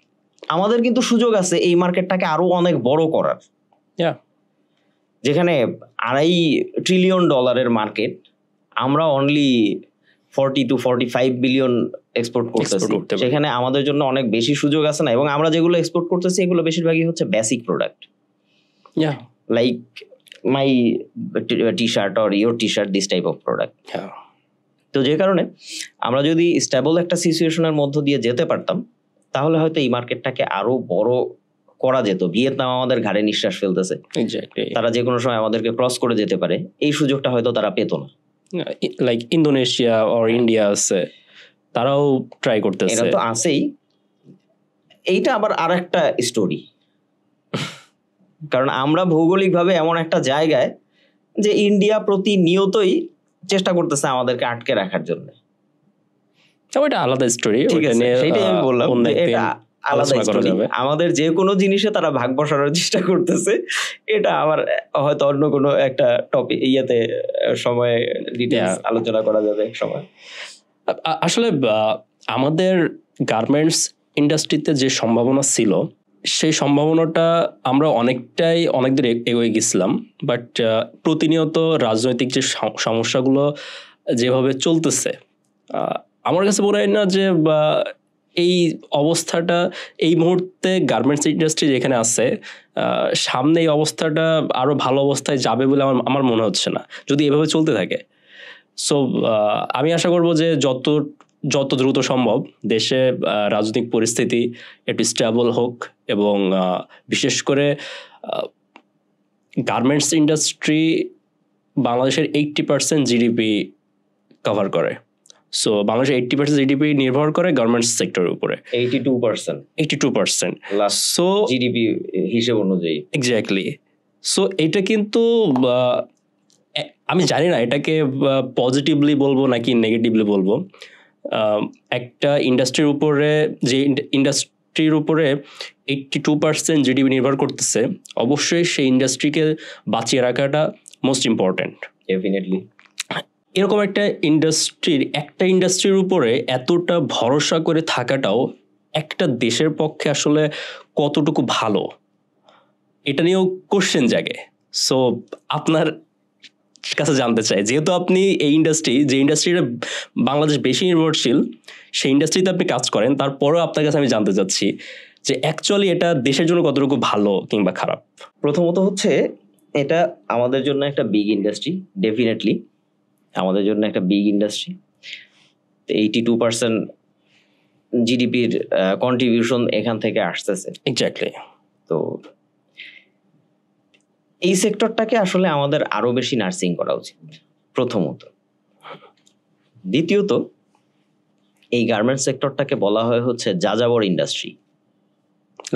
আমাদের কিন্তু সুযোগ আছে এই মার্কেটটাকে আরো অনেক বড় করার। যেখানে $2.5 ট্রিলিয়ন মার্কেট, আমরা অনলি 40 to 45 বিলিয়ন এক্সপোর্ট করতেছি, সেখানে আমাদের জন্য অনেক বেশি সুযোগ আছে না। এবং আমরা যেগুলো এক্সপোর্ট করতেছি এগুলো বেশিরভাগই হচ্ছে basic product, like my T-shirt or your T-shirt, this type of product. তো যে কারণে আমরা যদি স্টেবল একটা সিচুয়েশনের মধ্য দিয়ে যেতে পারতাম, তাহলে হয়তো এই মার্কেটটাকে আরো বড় করা যেত। ভিয়েতনাম আমাদের ঘাড়ে নিঃশ্বাস ফেলতেছে, তারা যে কোনো সময় আমাদেরকে ক্রস করে যেতে পারে, এই সুযোগটা হয়তো তারা পেত না। লাইক ইন্দোনেশিয়া অর ইন্ডিয়া আছে, তারাও ট্রাই করতেছে, এটা তো আছেই। এইটা আবার আরেকটা স্টোরি, কারণ আমরা ভৌগোলিকভাবে এমন একটা জায়গায় যে ইন্ডিয়া প্রতিনিয়তই চেষ্টা করতেছে আমাদেরকে আটকে রাখার জন্য। এটা আলাদা স্টোরি, সেটাই আমি বললাম, এটা আলাদা স্টোরি। আমাদের যে কোনো জিনিসে তারা ভাগ বসানোর চেষ্টা করতেছে, এটা আবার হয়তো অন্য কোনো একটা টপিক ইয়াতে সময় ডিটেইলস আলোচনা করা যাবে এক সময়। আসলে আমাদের গার্মেন্টস ইন্ডাস্ট্রিতে যে সম্ভাবনা ছিল, সেই সম্ভাবনাটা আমরা অনেক দূর এগিয়ে গেছিলাম, বাট প্রতিনিয়ত রাজনৈতিক যে সমস্যাগুলো যেভাবে চলতেছে, আমার কাছে মনে হয় না যে এই অবস্থাটা এই মুহূর্তে গার্মেন্টস ইন্ডাস্ট্রি যেখানে আছে, সামনে এই অবস্থাটা আরো ভালো অবস্থায় যাবে বলে আমার মনে হচ্ছে না, যদি এভাবে চলতে থাকে। সো আমি আশা করব যে যত দ্রুত সম্ভব দেশে রাজনৈতিক পরিস্থিতি একটু স্টেবল হোক, এবং বিশেষ করে গার্মেন্টস ইন্ডাস্ট্রি বাংলাদেশের 80% জিডিপি কভার করে। সো বাংলাদেশের 80% জিডিপি নির্ভর করে গার্মেন্টস সেক্টরের উপরে। 82% সো জিডিপি হিসেব অনুযায়ী, এক্স্যাক্টলি। সো এটা কিন্তু আমি জানি না এটাকে পজিটিভলি বলবো নাকি নেগেটিভলি বলবো। একটা ইন্ডাস্ট্রির উপরে, যে ইন্ডাস্ট্রির উপরে 82% জিডিপি নির্ভর করতেছে, অবশ্যই সেই ইন্ডাস্ট্রিকে বাঁচিয়ে রাখাটা মোস্ট ইম্পর্টেন্ট। ডেফিনেটলি। এরকম একটা ইন্ডাস্ট্রির উপরে এতটা ভরসা করে থাকাটাও একটা দেশের পক্ষে আসলে কতটুকু ভালো, এটা নিয়েও কোশ্চেন জাগে। সো আপনার কাছে জানতে চাই, যেহেতু আপনি এই যে ইন্ডাস্ট্রিটা বাংলাদেশ বেশি নির্ভরশীল, সেই ইন্ডাস্ট্রিতে আপনি কাজ করেন, তারপরেও আপনার কাছে আমি জানতে চাচ্ছি যে অ্যাকচুয়ালি এটা দেশের জন্য কতটুকু ভালো কিংবা খারাপ। প্রথমত হচ্ছে এটা আমাদের জন্য একটা বিগ ইন্ডাস্ট্রি, ডেফিনেটলি আমাদের জন্য একটা বিগ ইন্ডাস্ট্রি। 82% জিডিপির কন্ট্রিবিউশন এখান থেকে আসতেছে। এক্স্যাক্টলি। তো এই সেক্টরটাকে আসলে আমাদের আরো বেশি নার্সিং করা উচিত, প্রথমত। দ্বিতীয়ত, এই গার্মেন্টস সেক্টরটাকে বলা হয় হচ্ছে যাযাবর ইন্ডাস্ট্রি।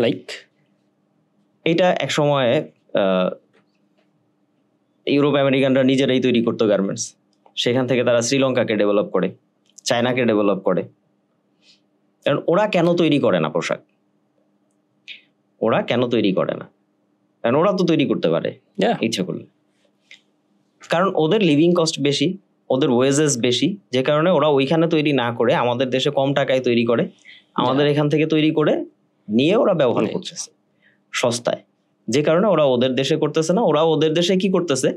লাইক এটা এক সময় ইউরোপ আমেরিকানরা নিজেরাই তৈরি করতো গার্মেন্টস, সেখান থেকে তারা শ্রীলঙ্কাকে ডেভেলপ করে, চায়নাকে ডেভেলপ করে। কারণ ওরা কেন তৈরি করে না পোশাক? কারণ ওরা তো তৈরি করতে পারে ইচ্ছা করলে। কারণ ওদের লিভিং কস্ট বেশি, ওদের ওয়েজেস বেশি, যে কারণে ওরা ওইখানে তৈরি না করে আমাদের দেশে কম টাকায় তৈরি করে, আমাদের এখান থেকে তৈরি করে নিয়ে ওরা ব্যবহার করতেছে সস্তায়। যে কারণে ওরা ওদের দেশে করতেছে না, ওরা ওদের দেশে কি করতেছে,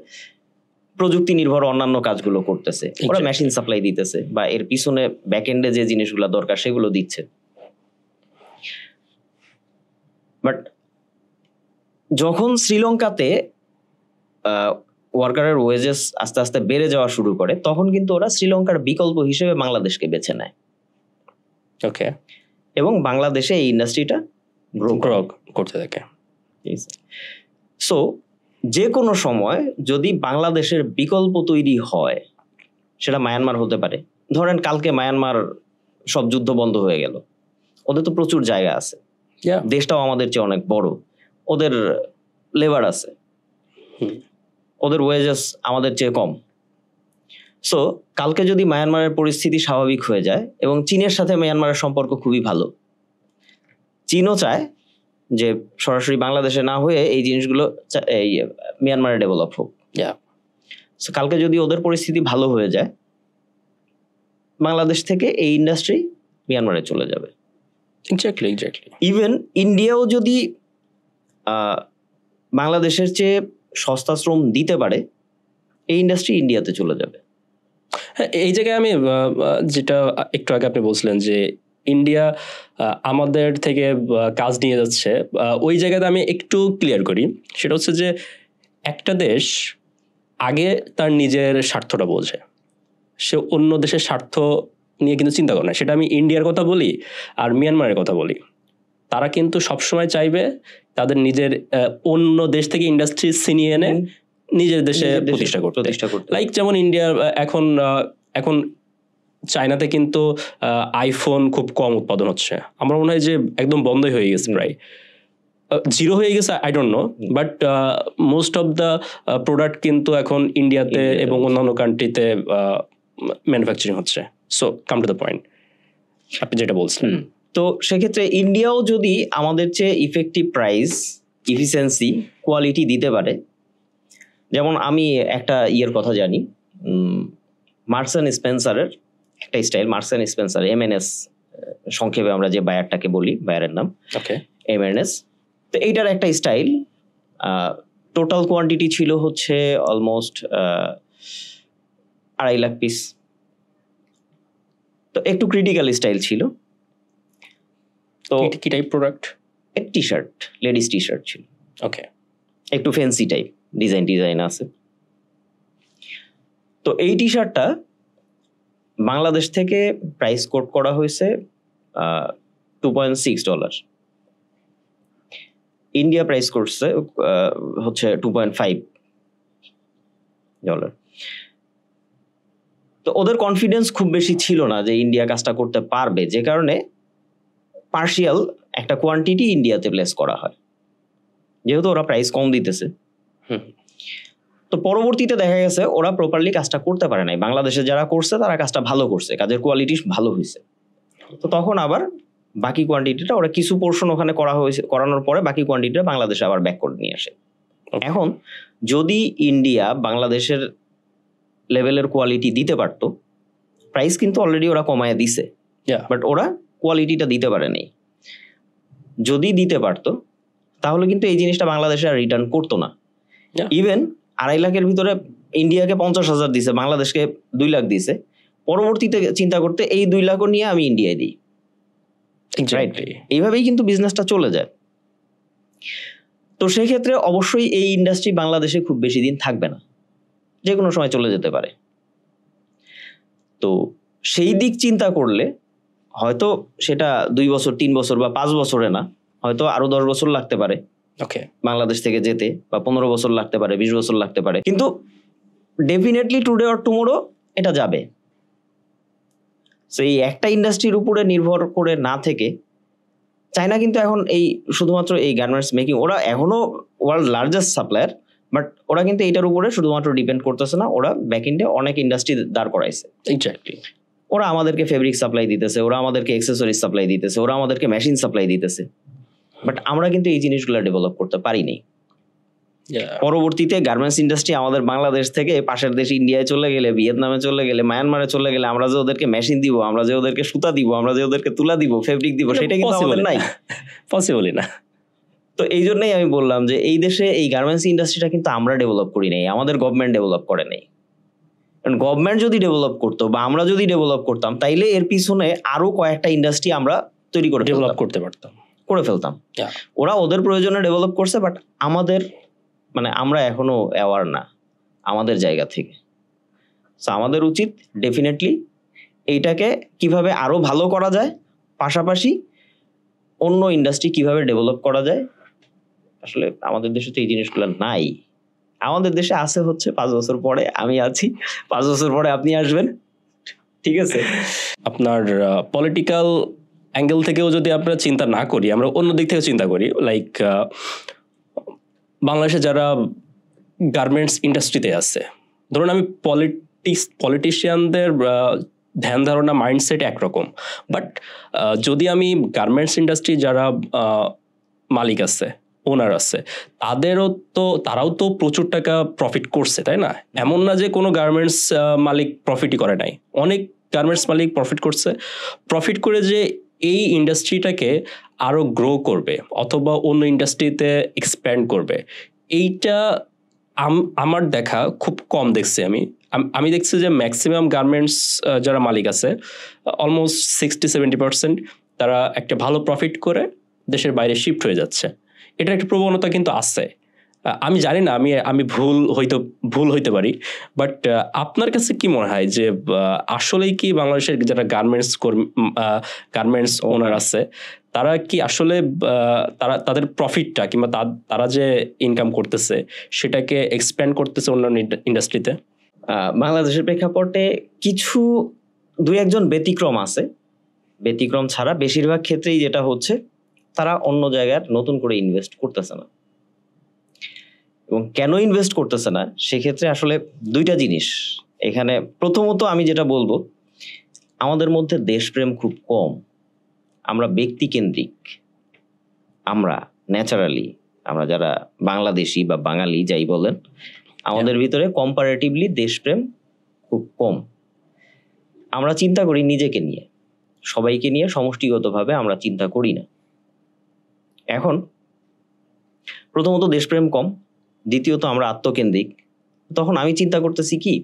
প্রযুক্তি নির্ভর অন্যান্য কাজগুলো করতেছে। ওরা মেশিন সাপ্লাই দিতেছে বা এর পিছনে ব্যাকএন্ডে যে জিনিসগুলো দরকার সেগুলো দিচ্ছে। বাট যখন শ্রীলঙ্কাতে ওয়ার্কারের ওয়েজেস আস্তে আস্তে বেড়ে যাওয়া শুরু করে, তখন কিন্তু ওরা শ্রীলঙ্কার বিকল্প হিসেবে বাংলাদেশকে বেছে নেয়। ওকে। এবং বাংলাদেশে এই ইন্ডাস্ট্রিটা গ্রো করতে থাকে। সো যে কোনো সময় যদি বাংলাদেশের বিকল্প তৈরি হয়, সেটা মায়ানমার হতে পারে। ধরেন কালকে মায়ানমার সব যুদ্ধ বন্ধ হয়ে গেল, ওদের তো প্রচুর জায়গা আছে, দেশটাও আমাদের চেয়ে অনেক বড়, ওদের লেবার আছে, ওদের ওয়েজেস আমাদের চেয়ে কম। সো কালকে যদি মায়ানমারের পরিস্থিতি স্বাভাবিক হয়ে যায়, এবং চীনের সাথে মায়ানমারের সম্পর্ক খুবই ভালো, চীনও চায় যে সরাসরি বাংলাদেশে না হয়ে এই জিনিসগুলো এই মিয়ানমারে ডেভেলপ হোক। সো কালকে যদি ওদের পরিস্থিতি ভালো হয়ে যায়, বাংলাদেশ থেকে এই ইন্ডাস্ট্রি মিয়ানমারে চলে যাবে। এক্স্যাক্টলি। ইভেন ইন্ডিয়াও যদি বাংলাদেশের চেয়ে সস্তা শ্রম দিতে পারে, এই ইন্ডাস্ট্রি ইন্ডিয়াতে চলে যাবে। হ্যাঁ, এই জায়গায় আমি যেটা একটু আগে আপনি বলছিলেন যে ইন্ডিয়া আমাদের থেকে কাজ নিয়ে যাচ্ছে, ওই জায়গাতে আমি একটু ক্লিয়ার করি। সেটা হচ্ছে যে একটা দেশ আগে তার নিজের স্বার্থটা বোঝে, সে অন্য দেশের স্বার্থ নিয়ে কিন্তু চিন্তা করে না। সেটা আমি ইন্ডিয়ার কথা বলি আর মিয়ানমারের কথা বলি, তারা কিন্তু সবসময় চাইবে তাদের নিজের অন্য দেশ থেকে ইন্ডাস্ট্রি ছিনিয়ে এনে নিজের দেশে প্রতিষ্ঠা করতে। লাইক যেমন ইন্ডিয়ার এখন চায়নাতে কিন্তু আইফোন খুব কম উৎপাদন হচ্ছে, আমার মনে হয় যে একদম বন্ধই হয়ে গেছে, প্রায় জিরো হয়ে গেছে, I don't know, but most of the product কিন্তু এখন ইন্ডিয়াতে এবং অন্যান্য কান্ট্রিতে ম্যানুফ্যাকচারিং হচ্ছে। So come to the point, আপনি যেটা বলছেন। তো সেক্ষেত্রে ইন্ডিয়াও যদি আমাদের চেয়ে ইফেক্টিভ প্রাইস, ইফিসিয়েন্সি, কোয়ালিটি দিতে পারে, যেমন আমি একটা ইয়ের কথা জানি, মার্কস অ্যান্ড স্পেন্সারের একটা style, marks and Spencer, MNS সংক্ষেপে আমরা যে বায়ারটাকে বলি, বায়ারের নাম এমএনএস। তো এইটার একটা স্টাইল, টোটাল কোয়ান্টিটি ছিল হচ্ছে অলমোস্ট 2.5 লাখ পিস। তো একটু ক্রিটিক্যাল স্টাইল ছিল। তো কি type product? T shirt, ladies T shirt ছিল। ওকে, একটু ফ্যান্সি টাইপ ডিজাইন আছে। তো এই টি শার্টটা বাংলাদেশ থেকে প্রাইস কোট করা হয়েছে $2.6, ইন্ডিয়া প্রাইস করছে হচ্ছে $2.5। তো ওদের কনফিডেন্স খুব বেশি ছিল না যে ইন্ডিয়া কাজটা করতে পারবে, যে কারণে পার্শিয়াল একটা কোয়ান্টিটি ইন্ডিয়াতে প্লেস করা হয়, যেহেতু ওরা প্রাইস কম দিতেছে। তো পরবর্তীতে দেখা গেছে ওরা প্রপারলি কাজটা করতে পারে নাই, বাংলাদেশে যারা করছে তারা কাজটা ভালো করছে, কাজের কোয়ালিটি ভালো হয়েছে। তো তখন আবার বাকি কোয়ান্টিটিটা ওরা কিছু পোর্শন ওখানে করানোর পরে বাকি কোয়ান্টিটিটা বাংলাদেশে আবার ব্যাক করে নিয়ে আসে। এখন যদি ইন্ডিয়া বাংলাদেশের লেভেলের কোয়ালিটি দিতে পারতো, প্রাইস কিন্তু অলরেডি ওরা কমায় দিছে, বাট ওরা কোয়ালিটিটা দিতে পারে নাই। যদি দিতে পারতো তাহলে কিন্তু এই জিনিসটা বাংলাদেশে আর রিটার্ন করতো না। ইভেন 2.5 লাখের ভিতরে ইন্ডিয়াকে 50,000 দিছে, বাংলাদেশকে 2 লাখ দিছে। পরবর্তীতে চিন্তা করতে এই 2 লাখও নিয়ে আমি ইন্ডিয়ায় দিই, এইভাবেই কিন্তু বিজনেসটা চলে যায়। তো সেই ক্ষেত্রে অবশ্যই এই ইন্ডাস্ট্রি বাংলাদেশে খুব বেশি দিন থাকবে না, যে কোনো সময় চলে যেতে পারে। তো সেই দিক চিন্তা করলে হয়তো সেটা 2 বছর, 3 বছর বা 5 বছরে না, হয়তো আরো 10 বছর লাগতে পারে বাংলাদেশ থেকে যেতে, বা 15 বছর লাগতে পারে, 20 বছর লাগতে পারে, কিন্তু ডেফিনেটলি টুডে অর টুমোরো এটা যাবে। এই একটা ইন্ডাস্ট্রির উপরে নির্ভর করে না থেকে, চায়না কিন্তু এখন এই শুধুমাত্র এই গার্মেন্টস মেকিং, ওরা এখনো ওয়ার্ল্ড লার্জেস্ট সাপ্লায়ার, বাট ওরা কিন্তু এইটার উপরে শুধুমাত্র ডিপেন্ড করতেছে না, ওরা ব্যাকএন্ডে অনেক ইন্ডাস্ট্রি দাঁড় করাইছে। ওরা আমাদেরকে ফেব্রিক সাপ্লাই দিতেছে, ওরা আমাদেরকে অ্যাক্সেসরিজ সাপ্লাই দিতেছে, ওরা আমাদেরকে মেশিন সাপ্লাই দিতেছে, বাট আমরা কিন্তু এই জিনিসগুলো ডেভেলপ করতে পারিনি। পরবর্তীতে গার্মেন্টস ইন্ডাস্ট্রি আমাদের বাংলাদেশ থেকে পাশের দেশ ইন্ডিয়ায় চলে গেলে, ভিয়েতনামে চলে গেলে, মায়ানমারে চলে গেলে, আমরা যে ওদেরকে মেশিন দিব, আমরা যে ওদেরকে সুতা দিব, আমরা যে ওদেরকে তুলা দিব, ফেব্রিক দিব, সেটা কিন্তু আমাদের নাই, পসিবলই না। তো এই জন্যই আমি বললাম যে এই দেশে এই গার্মেন্টস ইন্ডাস্ট্রিটা কিন্তু আমরা ডেভেলপ করি নাই, আমাদের গভর্নমেন্ট ডেভেলপ করে নাই। কারণ গভর্নমেন্ট যদি ডেভেলপ করতো বা আমরা যদি ডেভেলপ করতাম, তাইলে এর পিছনে আরো কয়েকটা ইন্ডাস্ট্রি আমরা তৈরি করে ডেভেলপ করতে পারতাম, করে ফেলতাম। ওরা ওদের প্রয়োজনে ডেভেলপ করছে, বাট আমাদের মানে আমরা এখনো অ্যাওয়ার না আমাদের জায়গা থেকে। সো আমাদের উচিত ডেফিনেটলি এইটাকে কিভাবে আরো ভালো করা যায়, পাশাপাশি অন্য ইন্ডাস্ট্রি কিভাবে ডেভেলপ করা যায়। আসলে আমাদের দেশে তো এই জিনিসগুলো নাই। আমাদের দেশে আছে হচ্ছে 5 বছর পরে আমি আছি, 5 বছর পরে আপনি আসবেন, ঠিক আছে। আপনার পলিটিক্যাল অ্যাঙ্গেল থেকেও যদি আমরা চিন্তা না করি, আমরা অন্য দিক থেকে চিন্তা করি, লাইক বাংলাদেশে যারা গার্মেন্টস ইন্ডাস্ট্রিতে আছে, ধরুন আমি পলিটিশিয়ানদের ধ্যান ধারণা মাইন্ডসেট একরকম, বাট যদি আমি গার্মেন্টস ইন্ডাস্ট্রি যারা মালিক আছে, ওনার আছে, তারাও তো প্রচুর টাকা প্রফিট করছে, তাই না? এমন না যে কোনো গার্মেন্টস মালিক প্রফিটই করে নাই, অনেক গার্মেন্টস মালিক প্রফিট করে যে এই ইন্ডাস্ট্রিটাকে আরো গ্রো করবে অথবা অন্য ইন্ডাস্ট্রিতে এক্সপ্যান্ড করবে, এইটা আমার দেখা খুব কম দেখছি। আমি দেখছি যে ম্যাক্সিমাম গার্মেন্টস যারা মালিক আছে, অলমোস্ট 60-70% তারা একটা ভালো প্রফিট করে দেশের বাইরে শিফট হয়ে যাচ্ছে। এটার একটা প্রবণতা কিন্তু আছে। আমি জানি না, আমি ভুল হইতে পারি, বাট আপনার কাছে কি মনে হয় যে আসলেই কি বাংলাদেশের যারা গার্মেন্টস ওনার আছে, তারা কি আসলে তাদের প্রফিটটা কিংবা তারা যে ইনকাম করতেছে সেটাকে এক্সপ্যান্ড করতেছে অন্যান্য ইন্ডাস্ট্রিতে? বাংলাদেশের প্রেক্ষাপটে কিছু 2-1 ব্যতিক্রম আছে। ব্যতিক্রম ছাড়া বেশিরভাগ ক্ষেত্রেই যেটা হচ্ছে, তারা অন্য জায়গায় নতুন করে ইনভেস্ট করতেছে না। এবং কেন ইনভেস্ট করতেছে না সেক্ষেত্রে আসলে 2টা জিনিস এখানে। প্রথমত আমি যেটা বলবো, আমাদের মধ্যে দেশপ্রেম খুব কম, আমরা ব্যক্তিকেন্দ্রিক। আমরা ন্যাচারালি, আমরা যারা বাংলাদেশি বা বাঙালি যাই বলেন, আমাদের ভিতরে কম্পারেটিভলি দেশপ্রেম খুব কম। আমরা চিন্তা করি নিজেকে নিয়ে, সবাইকে নিয়ে সমষ্টিগতভাবে আমরা চিন্তা করি না। এখন প্রথমত দেশপ্রেম কম, দ্বিতীয়ত আমরা আত্মকেন্দ্রিক। তখন আমি চিন্তা করতেছি কি,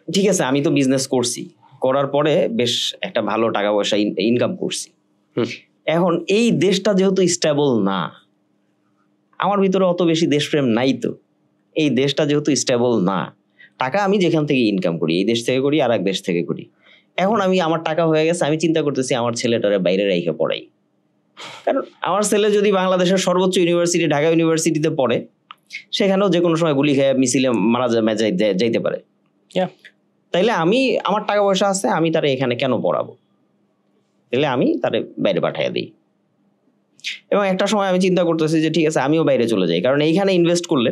ঠিক আছে আমি তো বিজনেস করছি, করার পরে বেশ একটা ভালো টাকা পয়সা ইনকাম করছি। এখন এই দেশটা যেহেতু স্টেবল না, আমার ভিতরে অত বেশি দেশপ্রেম নাই, তো এই দেশটা যেহেতু স্টেবল না, টাকা আমি যেখান থেকে ইনকাম করি, এই দেশ থেকে করি আর এক দেশ থেকে করি। এখন আমার টাকা হয়ে গেছে, আমি চিন্তা করতেছি আমার ছেলেটারে বাইরে রেখে পড়াই। কারণ আমার ছেলে যদি বাংলাদেশের সর্বোচ্চ ইউনিভার্সিটি ঢাকা ইউনিভার্সিটিতে পড়ে, সেখানেও যে কোনো সময় গুলি খেয়ে মিছিলে মারা যাইতে পারে। তাইলে আমার টাকা পয়সা আছে, আমি তারে এখানে কেন পড়াবো? তাহলে আমি তারে বাইরে পাঠিয়ে দিই। এবং একটা সময় আমি চিন্তা করতেছি যে ঠিক আছে আমিও বাইরে চলে যাই, কারণ এইখানে ইনভেস্ট করলে,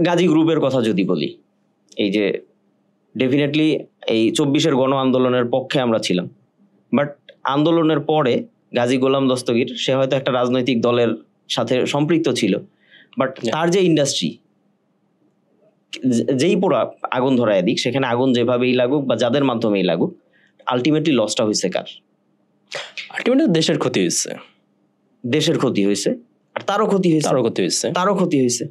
গাজী গ্রুপের কথা যদি বলি, এই যে ডেফিনেটলি এই 24-এর গণ আন্দোলনের পক্ষে আমরা ছিলাম, বাট আন্দোলনের পরে গাজী গোলাম দস্তগীর, সে হয়তো একটা রাজনৈতিক দলের সাথে সম্পৃক্ত ছিল, বাট তার যে ইন্ডাস্ট্রি, যেই পুরো আগুন ধরায় দিক, সেখানে আগুন যেভাবেই লাগুক বা যাদের মাধ্যমেই লাগুক, আলটিমেটলি লসটা হয়েছে কার? আলটিমেটলি দেশের ক্ষতি হয়েছে। দেশের ক্ষতি হয়েছে, আর তারও ক্ষতি হয়েছে।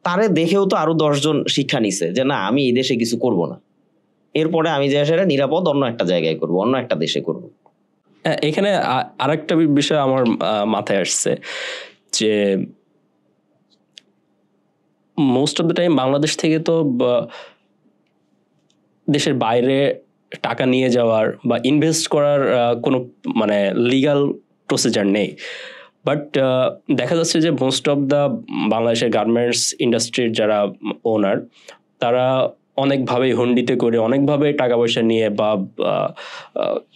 তারে দেখেও তো আরো 10 জন শিক্ষা নিছে যে না, আমি এই দেশে কিছু করব না, এরপরে আমি যে সেটা নিরাপদ অন্য একটা জায়গায় করব, অন্য একটা দেশে করব। এখানে আরেকটা বিষয় আমার মাথায় আসছে যে most of the time Bangladesh থেকে তো দেশের বাইরে টাকা নিয়ে যাওয়ার বা ইনভেস্ট করার কোনো মানে লিগাল প্রসিজার নেই, বাট দেখা যাচ্ছে যে মোস্ট অফ দ্য বাংলাদেশের গার্মেন্টস ইন্ডাস্ট্রির যারা ওনার, তারা অনেকভাবে হুন্ডিতে করে অনেকভাবে টাকা পয়সা নিয়ে বা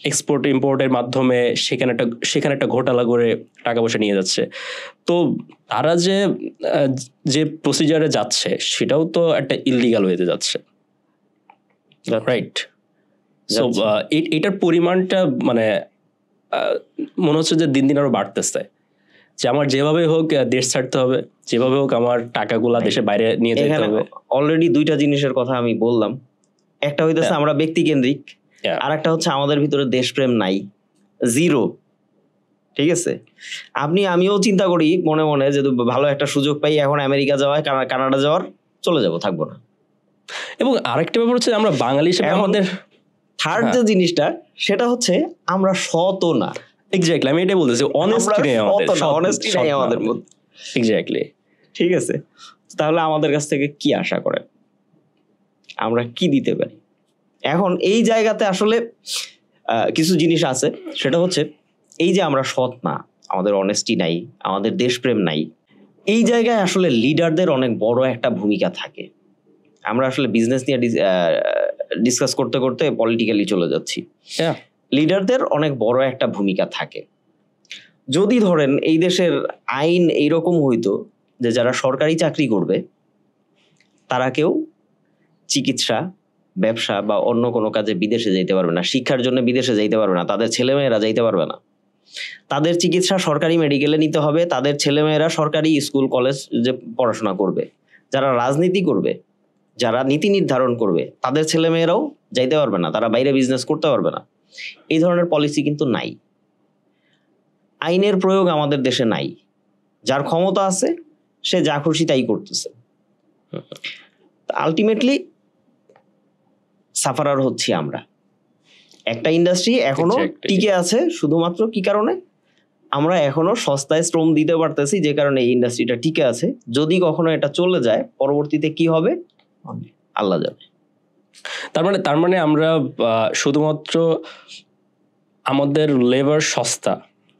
এক্সপোর্ট ইম্পোর্টের মাধ্যমে সেখানে একটা ঘোটালা করে টাকা পয়সা নিয়ে যাচ্ছে। তো তারা যে প্রসিজারে যাচ্ছে সেটাও তো একটা ইললিগাল ওয়েতে যাচ্ছে, রাইট? সো এটার পরিমাণটা মানে মনে হচ্ছে যে দিন দিন আরো বাড়তেছে, যে আমার যেভাবে হোক দেশ ছাড়তে হবে, যেভাবে হোক আমার টাকাগুলা দেশের বাইরে নিয়ে যেতে হবে। অলরেডি 2টা জিনিসের কথা আমি বললাম, একটা হইতেছে আমরা ব্যক্তি কেন্দ্রিক, আর একটা হচ্ছে আমাদের ভিতরে দেশপ্রেম নাই, জিরো। ঠিক আছে, আমিও চিন্তা করি মনে মনে যে ভালো একটা সুযোগ পাই, এখন আমেরিকা যাওয়ার, কানাডা যাওয়ার, চলে যাব, থাকবো না। এবং আরেকটা ব্যাপার হচ্ছে আমরা বাঙালি হিসেবে আমাদের থার্ড যে জিনিসটা সেটা হচ্ছে আমরা সৎও না। এক্স্যাক্টলি, আমি এটাই বলতেছি, অনেস্টি নেই আমাদের মধ্যে। এক্স্যাক্টলি, ঠিক আছে। তাহলে আমাদের কাছ থেকে কি আশা করেন, আমরা কি দিতে পারি? এখন এই জায়গাতে আসলে কিছু জিনিস আছে, সেটা হচ্ছে এই যে আমরা সৎ না, আমাদের অনেস্টি নাই, আমাদের দেশপ্রেম নাই, এই জায়গায় আসলে লিডারদের অনেক বড় একটা ভূমিকা থাকে। আমরা আসলে বিজনেস নিয়ে ডিসকাস করতে করতে পলিটিক্যালি চলে যাচ্ছি। লিডারদের অনেক বড় একটা ভূমিকা থাকে। যদি ধরেন এই দেশের আইন এইরকম হইতো যে যারা সরকারি চাকরি করবে তারা কেউ চিকিৎসা, ব্যবসা বা অন্য কোনো কাজে বিদেশে যাইতে পারবে না, শিক্ষার জন্য বিদেশে যাইতে পারবে না, তাদের ছেলেমেয়েরা যাইতে পারবে না। তাদের চিকিৎসা সরকারি মেডিকেলে নিতে হবে, তাদের ছেলেমেয়েরা সরকারি স্কুল কলেজ যে পড়াশোনা করবে। যারা রাজনীতি করবে, যারা নীতি নির্ধারণ করবে, তাদের ছেলেমেয়েরাও যাইতে পারবে না, তারা বাইরে বিজনেস করতে পারবে না। এই ধরনের পলিসি কিন্তু নাই। আইনের প্রয়োগ আমাদের দেশে নাই। যার ক্ষমতা আছে সে যা খুশি তাই করতেছে। আলটিমেটলি সাফারার হচ্ছি আমরা। একটা ইন্ডাস্ট্রি এখনো টিকে আছে শুধুমাত্র কি কারণে? আমরা এখনো সস্তায় শ্রম দিতে পারতেছি, যে কারণে এই ইন্ডাস্ট্রিটা টিকে আছে। যদি কখনো এটা চলে যায়, পরবর্তীতে কি হবে আল্লাহ জানে। তার মানে আমরা শুধুমাত্র আমাদের লেবার সস্তা,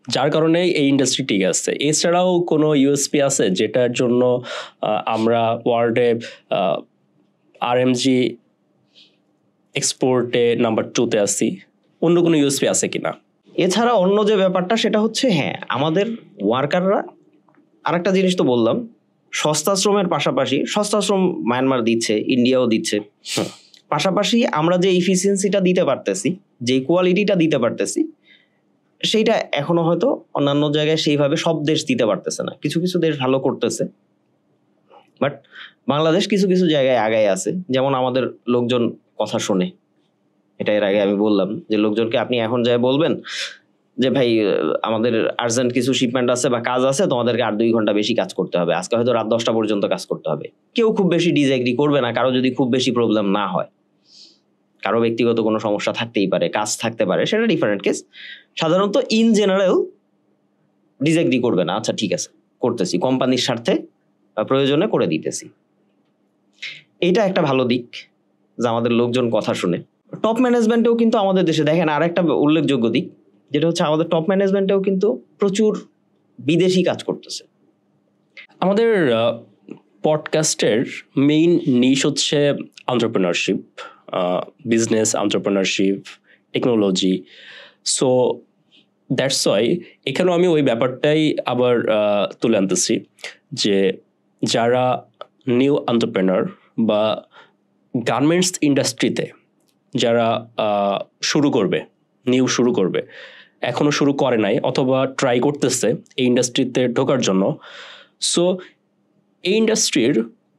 যার কারণে এই ইন্ডাস্ট্রি টিকে আছে। এছাড়াও কোনো ইউএসপি আছে যেটার জন্য আমরা ওয়ার্ল্ডে আরএমজি এক্সপোর্টে নাম্বার 2-তে আছি? অন্য কোনো ইউএসপি আছে কিনা? এছাড়া অন্য যে ব্যাপারটা সেটা হচ্ছে, হ্যাঁ, আমাদের ওয়ার্কাররা, আরেকটা জিনিস তো বললাম, সস্তা শ্রমের পাশাপাশি, সস্তা শ্রম মায়ানমার দিচ্ছে, ইন্ডিয়াও দিচ্ছে, পাশাপাশি আমরা যে ইফিসিয়েন্সিটা দিতে পারতেছি, যে কোয়ালিটিটা দিতে পারতেছি, সেইটা এখনো হয়তো অন্যান্য জায়গায় সেইভাবে সব দেশ দিতে পারতেছে না। কিছু কিছু দেশ ভালো করতেছে, বাট বাংলাদেশ কিছু কিছু জায়গায় আগায় আছে। যেমন আমাদের লোকজন কথা শোনে, এটা এর আগে আমি বললাম যে লোকজনকে আপনি এখন যাই বলবেন যে ভাই আমাদের আর্জেন্ট কিছু শিপমেন্ট আছে বা কাজ আছে, তোমাদেরকে 8-2 ঘন্টা বেশি কাজ করতে হবে, আজকে হয়তো রাত 10টা পর্যন্ত কাজ করতে হবে, কেউ খুব বেশি ডিসএগ্রি করবে না, কারো যদি খুব বেশি প্রবলেম না হয়। কারো ব্যক্তিগত কোনো সমস্যা থাকতেই পারে, কাজ থাকতে পারে, সেটা ডিফারেন্ট কেস। সাধারণত ইন জেনারেল ডিসএগ্রি করবে না, আচ্ছা ঠিক আছে করতেছি, কোম্পানির স্বার্থে প্রয়োজনে করে দিতেছি। এইটা একটা ভালো দিক যে আমাদের লোকজন কথা শুনে। টপ ম্যানেজমেন্টেও কিন্তু আমাদের দেশে দেখেন আর একটা উল্লেখযোগ্য দিক, যেটা হচ্ছে আমাদের টপ ম্যানেজমেন্টেও কিন্তু প্রচুর বিদেশি কাজ করতেছে। আমাদের পডকাস্টের মেইন নিশ হচ্ছে entrepreneurship, business entrepreneurship, technology. So that's why এখানেও আমি ওই ব্যাপারটাই আবার তুলে আনতেছি যে যারা নিউ এন্টারপ্রেনার বা গার্মেন্টস ইন্ডাস্ট্রিতে যারা শুরু করবে, এখনো শুরু করে নাই অথবা ট্রাই করতেছে এই ইন্ডাস্ট্রিতে ঢোকার জন্য। সো এই ইন্ডাস্ট্রির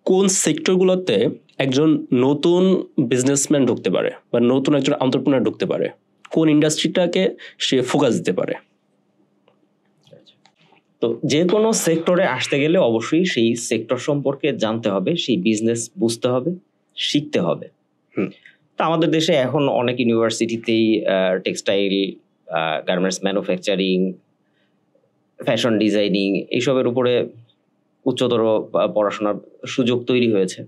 কোন সেক্টরগুলোতে একজন নতুন বিজনেসম্যান ঢুকতে পারে বা নতুন একজন এন্টারপ্রেনার ঢুকতে পারে, কোন ইন্ডাস্ট্রিটাকে সে ফোকাস দিতে পারে? তো যে কোনো সেক্টরে আসতে গেলে অবশ্যই সেই সেক্টর সম্পর্কে জানতে হবে, সেই বিজনেস বুঝতে হবে, শিখতে হবে। তা আমাদের দেশে এখন অনেক ইউনিভার্সিটিতেই textile, garments manufacturing, fashion designing এইসবের উপরে উচ্চতর পড়াশোনার সুযোগ তৈরি হচ্ছে।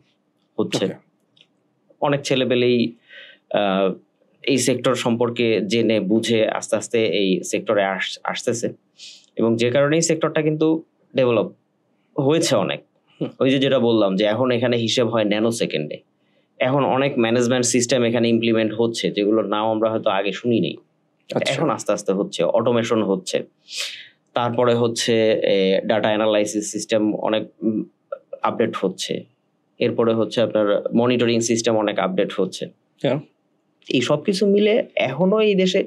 অনেক ছেলেপেলেই এই সেক্টর সম্পর্কে জেনে বুঝে আস্তে আস্তে এই সেক্টরে আসতেছে, এবং যে কারণে এই সেক্টরটা কিন্তু ডেভেলপ হয়েছে অনেক। ওই যে যেটা বললাম যে এখন এখানে হিসেব হয় ন্যানো সেকেন্ডে, এখন অনেক ম্যানেজমেন্ট সিস্টেম এখানে ইমপ্লিমেন্ট হচ্ছে যেগুলোর নাম আমরা হয়তো আগে শুনিনি, এখন আস্তে আস্তে হচ্ছে, অটোমেশন হচ্ছে। তারপরে হচ্ছে ডাটা অ্যানালাইসিস সিস্টেম অনেক আপডেট হচ্ছে, এরপরে হচ্ছে আপনার মনিটরিং সিস্টেম অনেক আপডেট হচ্ছে। এই সব কিছু মিলে এখনো এই দেশে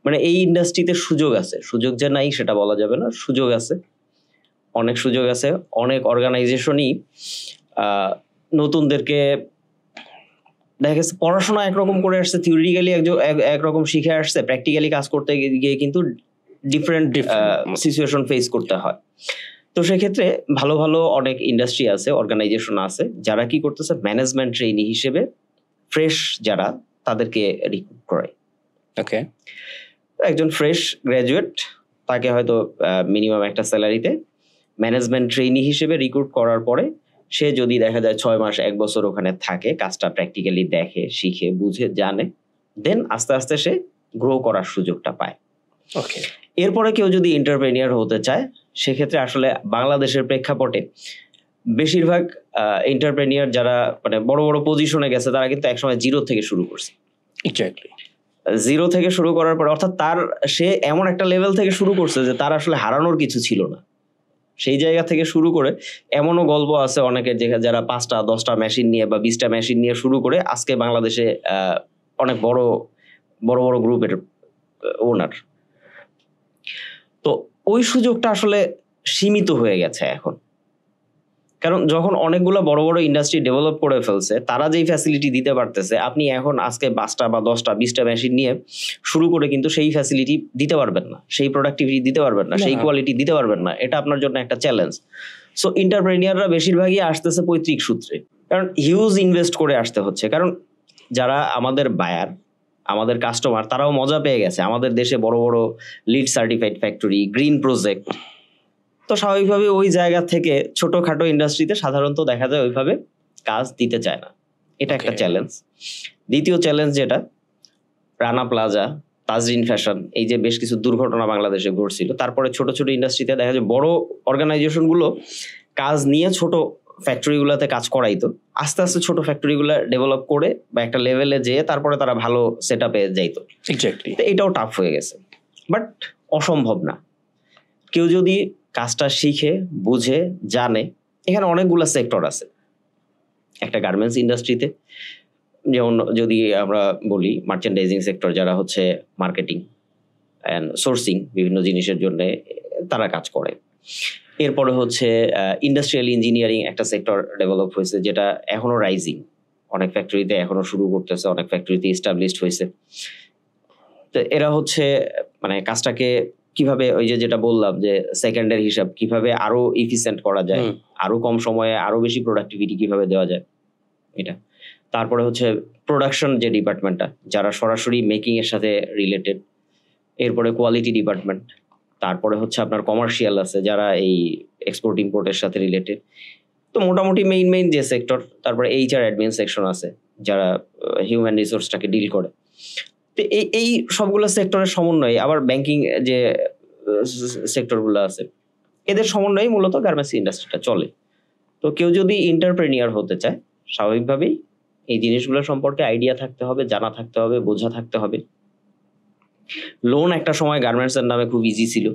মানে এই ইন্ডাস্ট্রিতে সুযোগ আছে, সুযোগ যে নাই সেটা বলা যাবে না, সুযোগ আছে, অনেক সুযোগ আছে। অনেক অর্গানাইজেশনই নতুনদেরকে দেখা গেছে পড়াশোনা একরকম করে আসছে, থিওরিটিক্যালি একরকম শিখে আসছে, প্র্যাকটিক্যালি কাজ করতে গিয়ে কিন্তু ডিফারেন্ট সিচুয়েশন ফেস করতে হয়। তো সেক্ষেত্রে ভালো ভালো অনেক ইন্ডাস্ট্রি আছে, অর্গানাইজেশন আছে যারা কি করতেছে, ম্যানেজমেন্ট ট্রেইনি হিসেবে ফ্রেশ যারা তাদেরকে রিক্রুট করাই। ওকে, একজন ফ্রেশ গ্র্যাজুয়েট তাকে হয়তো মিনিমাম একটা স্যালারিতে ম্যানেজমেন্ট ট্রেইনি হিসেবে রিক্রুট করার পরে সে যদি দেখা যায় 6 মাস 1 বছর ওখানে থাকে, কাজটা প্র্যাকটিক্যালি দেখে, শিখে, বুঝে, জানে, দেন আস্তে আস্তে সে গ্রো করার সুযোগটা পায়। ওকে, এরপরে কেউ যদি এন্টারপ্রেনিয়ার হতে চায়, সেক্ষেত্রে আসলে বাংলাদেশের প্রেক্ষাপটে বেশিরভাগ এন্টারপ্রেনিয়ার যারা মানে বড় বড় পজিশনে গেছে তারা কিন্তু একসময় জিরো থেকে শুরু করছে। এক্স্যাক্টলি, জিরো থেকে শুরু করার পর অর্থাৎ সে এমন একটা লেভেল থেকে শুরু করছে যে তার আসলে হারানোর কিছু ছিল না। সেই জায়গা থেকে শুরু করে এমনও গল্প আছে অনেকের যারা 5টা 10টা মেশিন নিয়ে বা 20টা মেশিন নিয়ে শুরু করে আজকে বাংলাদেশে অনেক বড় বড় বড় গ্রুপের ওনার। তো ওই সুযোগটা আসলে সীমিত হয়ে গেছে এখন, কারণ যখন অনেকগুলো বড় বড় ইন্ডাস্ট্রি ডেভেলপ করে ফেলছে তারা যেই ফ্যাসিলিটি দিতে পারতেছে, আপনি এখন আজকে 5টা বা 10টা 20টা মেশিন নিয়ে শুরু করে কিন্তু সেই ফ্যাসিলিটি দিতে পারবেন না, সেই প্রোডাক্টিভিটি দিতে পারবেন না, সেই কোয়ালিটি দিতে পারবেন না। এটা আপনার জন্য একটা চ্যালেঞ্জ। সো এন্টারপ্রেনিয়াররা বেশিরভাগই আসতেছে পৈতৃক সূত্রে, কারণ হিউজ ইনভেস্ট করে আসতে হচ্ছে। কারণ যারা আমাদের বায়ার, আমাদের কাস্টমার, তারাও মজা পেয়ে গেছে আমাদের দেশে বড় বড় lead certified factory, green project. তো স্বাভাবিকভাবে ওই জায়গা থেকে ছোটখাটো ইন্ডাস্ট্রিতে সাধারণত দেখা যায় ওইভাবে কাজ দিতে চায় না। এটা একটা চ্যালেঞ্জ। দ্বিতীয় চ্যালেঞ্জ যেটা, রানা প্লাজা, তাজরিন ফ্যাশন, এই যে বেশ কিছু দুর্ঘটনা বাংলাদেশে ঘটছিল, তারপরে ছোট ছোট ইন্ডাস্ট্রিতে দেখা যায় বড় অর্গানাইজেশন গুলো কাজ নিয়ে ছোট ফ্যাক্টরিগুলোতে কাজ করাইতো। আস্তে আস্তে ছোট ফ্যাক্টরিগুলো ডেভেলপ করে বা একটা লেভেলে যেয়ে তারপরে তারা ভালো সেট আপে যাইতো। এক্স্যাক্টলি, এটাও টাফ হয়ে গেছে, বাট অসম্ভব না। কেউ যদি কাজটা শিখে, বুঝে, জানে, এখানে অনেকগুলো সেক্টর আছে একটা গার্মেন্টস ইন্ডাস্ট্রিতে। যেমন যদি আমরা বলি মার্চেন্ডাইজিং সেক্টর, যারা হচ্ছে মার্কেটিং অ্যান্ড সোর্সিং বিভিন্ন জিনিসের জন্য তারা কাজ করে। এরপরে হচ্ছে ইন্ডাস্ট্রিয়াল ইঞ্জিনিয়ারিং একটা সেক্টর ডেভেলপ হয়েছে, যেটা এখনো রাইজিং, অনেক ফ্যাক্টরিতে এখনো শুরু করতেছে, অনেক ফ্যাক্টরিতে এস্টাবলিশড হয়েছে। তো এরা হচ্ছে মানে কাজটাকে কিভাবে, ওই যেটা বললাম যে সেকেন্ডের হিসাব কিভাবে আরো এফিসিয়েন্ট করা যায়, আরো কম সময়ে আরো বেশি প্রোডাক্টিভিটি কিভাবে দেওয়া যায় এটা। তারপরে হচ্ছে প্রোডাকশন যে ডিপার্টমেন্টটা, যারা সরাসরি মেকিং এর সাথে রিলেটেড। এরপরে কোয়ালিটি ডিপার্টমেন্ট। তারপরে হচ্ছে আপনার কমার্শিয়াল আছে, যারা এই এক্সপোর্ট ইম্পোর্টের সাথে রিলেটেড। তো মোটামুটি মেইন যে সেক্টর। তারপরে এইচআর অ্যাডমিন সেকশন আছে, যারা হিউম্যান রিসোর্সটাকে ডিল করে। তো এই সবগুলো সেক্টরের সমন্বয়ে আবার ব্যাংকিং যে সেক্টরগুলো আছে, এদের সমন্বয়ে মূলত গার্মেন্টস ইন্ডাস্ট্রিটা চলে। তো কেউ যদি এন্টারপ্রেনিয়ার হতে চায়, স্বাভাবিকভাবেই এই জিনিসগুলো সম্পর্কে আইডিয়া থাকতে হবে, জানা থাকতে হবে, বোঝা থাকতে হবে। লোন একটা সময় গার্মেন্টস এর নামে খুব ইজি ছিল,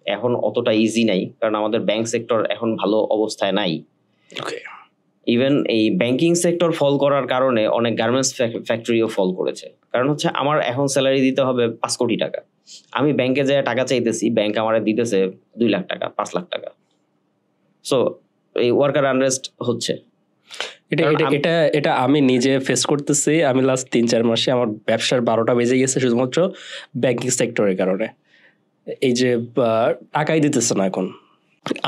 এখন অতটা ইজি নাই, কারণ আমাদের ব্যাংক সেক্টর এখন ভালো অবস্থায় নাই। ইভেন এই ব্যাংকিং সেক্টর ফল করার কারণে অনেক গার্মেন্টস ফ্যাক্টরিও ফল করেছে। কারণ হচ্ছে আমার এখন স্যালারি দিতে হবে 5 কোটি টাকা, আমি ব্যাংকে যায় টাকা চাইতেছি, ব্যাংক আমার দিতেছে 2 লাখ টাকা, 5 লাখ টাকা। সো এই ওয়ার্কার আনরেস্ট হচ্ছে। এটা আমি নিজে ফেস করতেছি। আমি লাস্ট 3-4 মাসে আমার ব্যবসার 12টা বেজে গেছে শুধুমাত্র ব্যাংকিং সেক্টরের কারণে। এই যে টাকাই দিতেছে না এখন।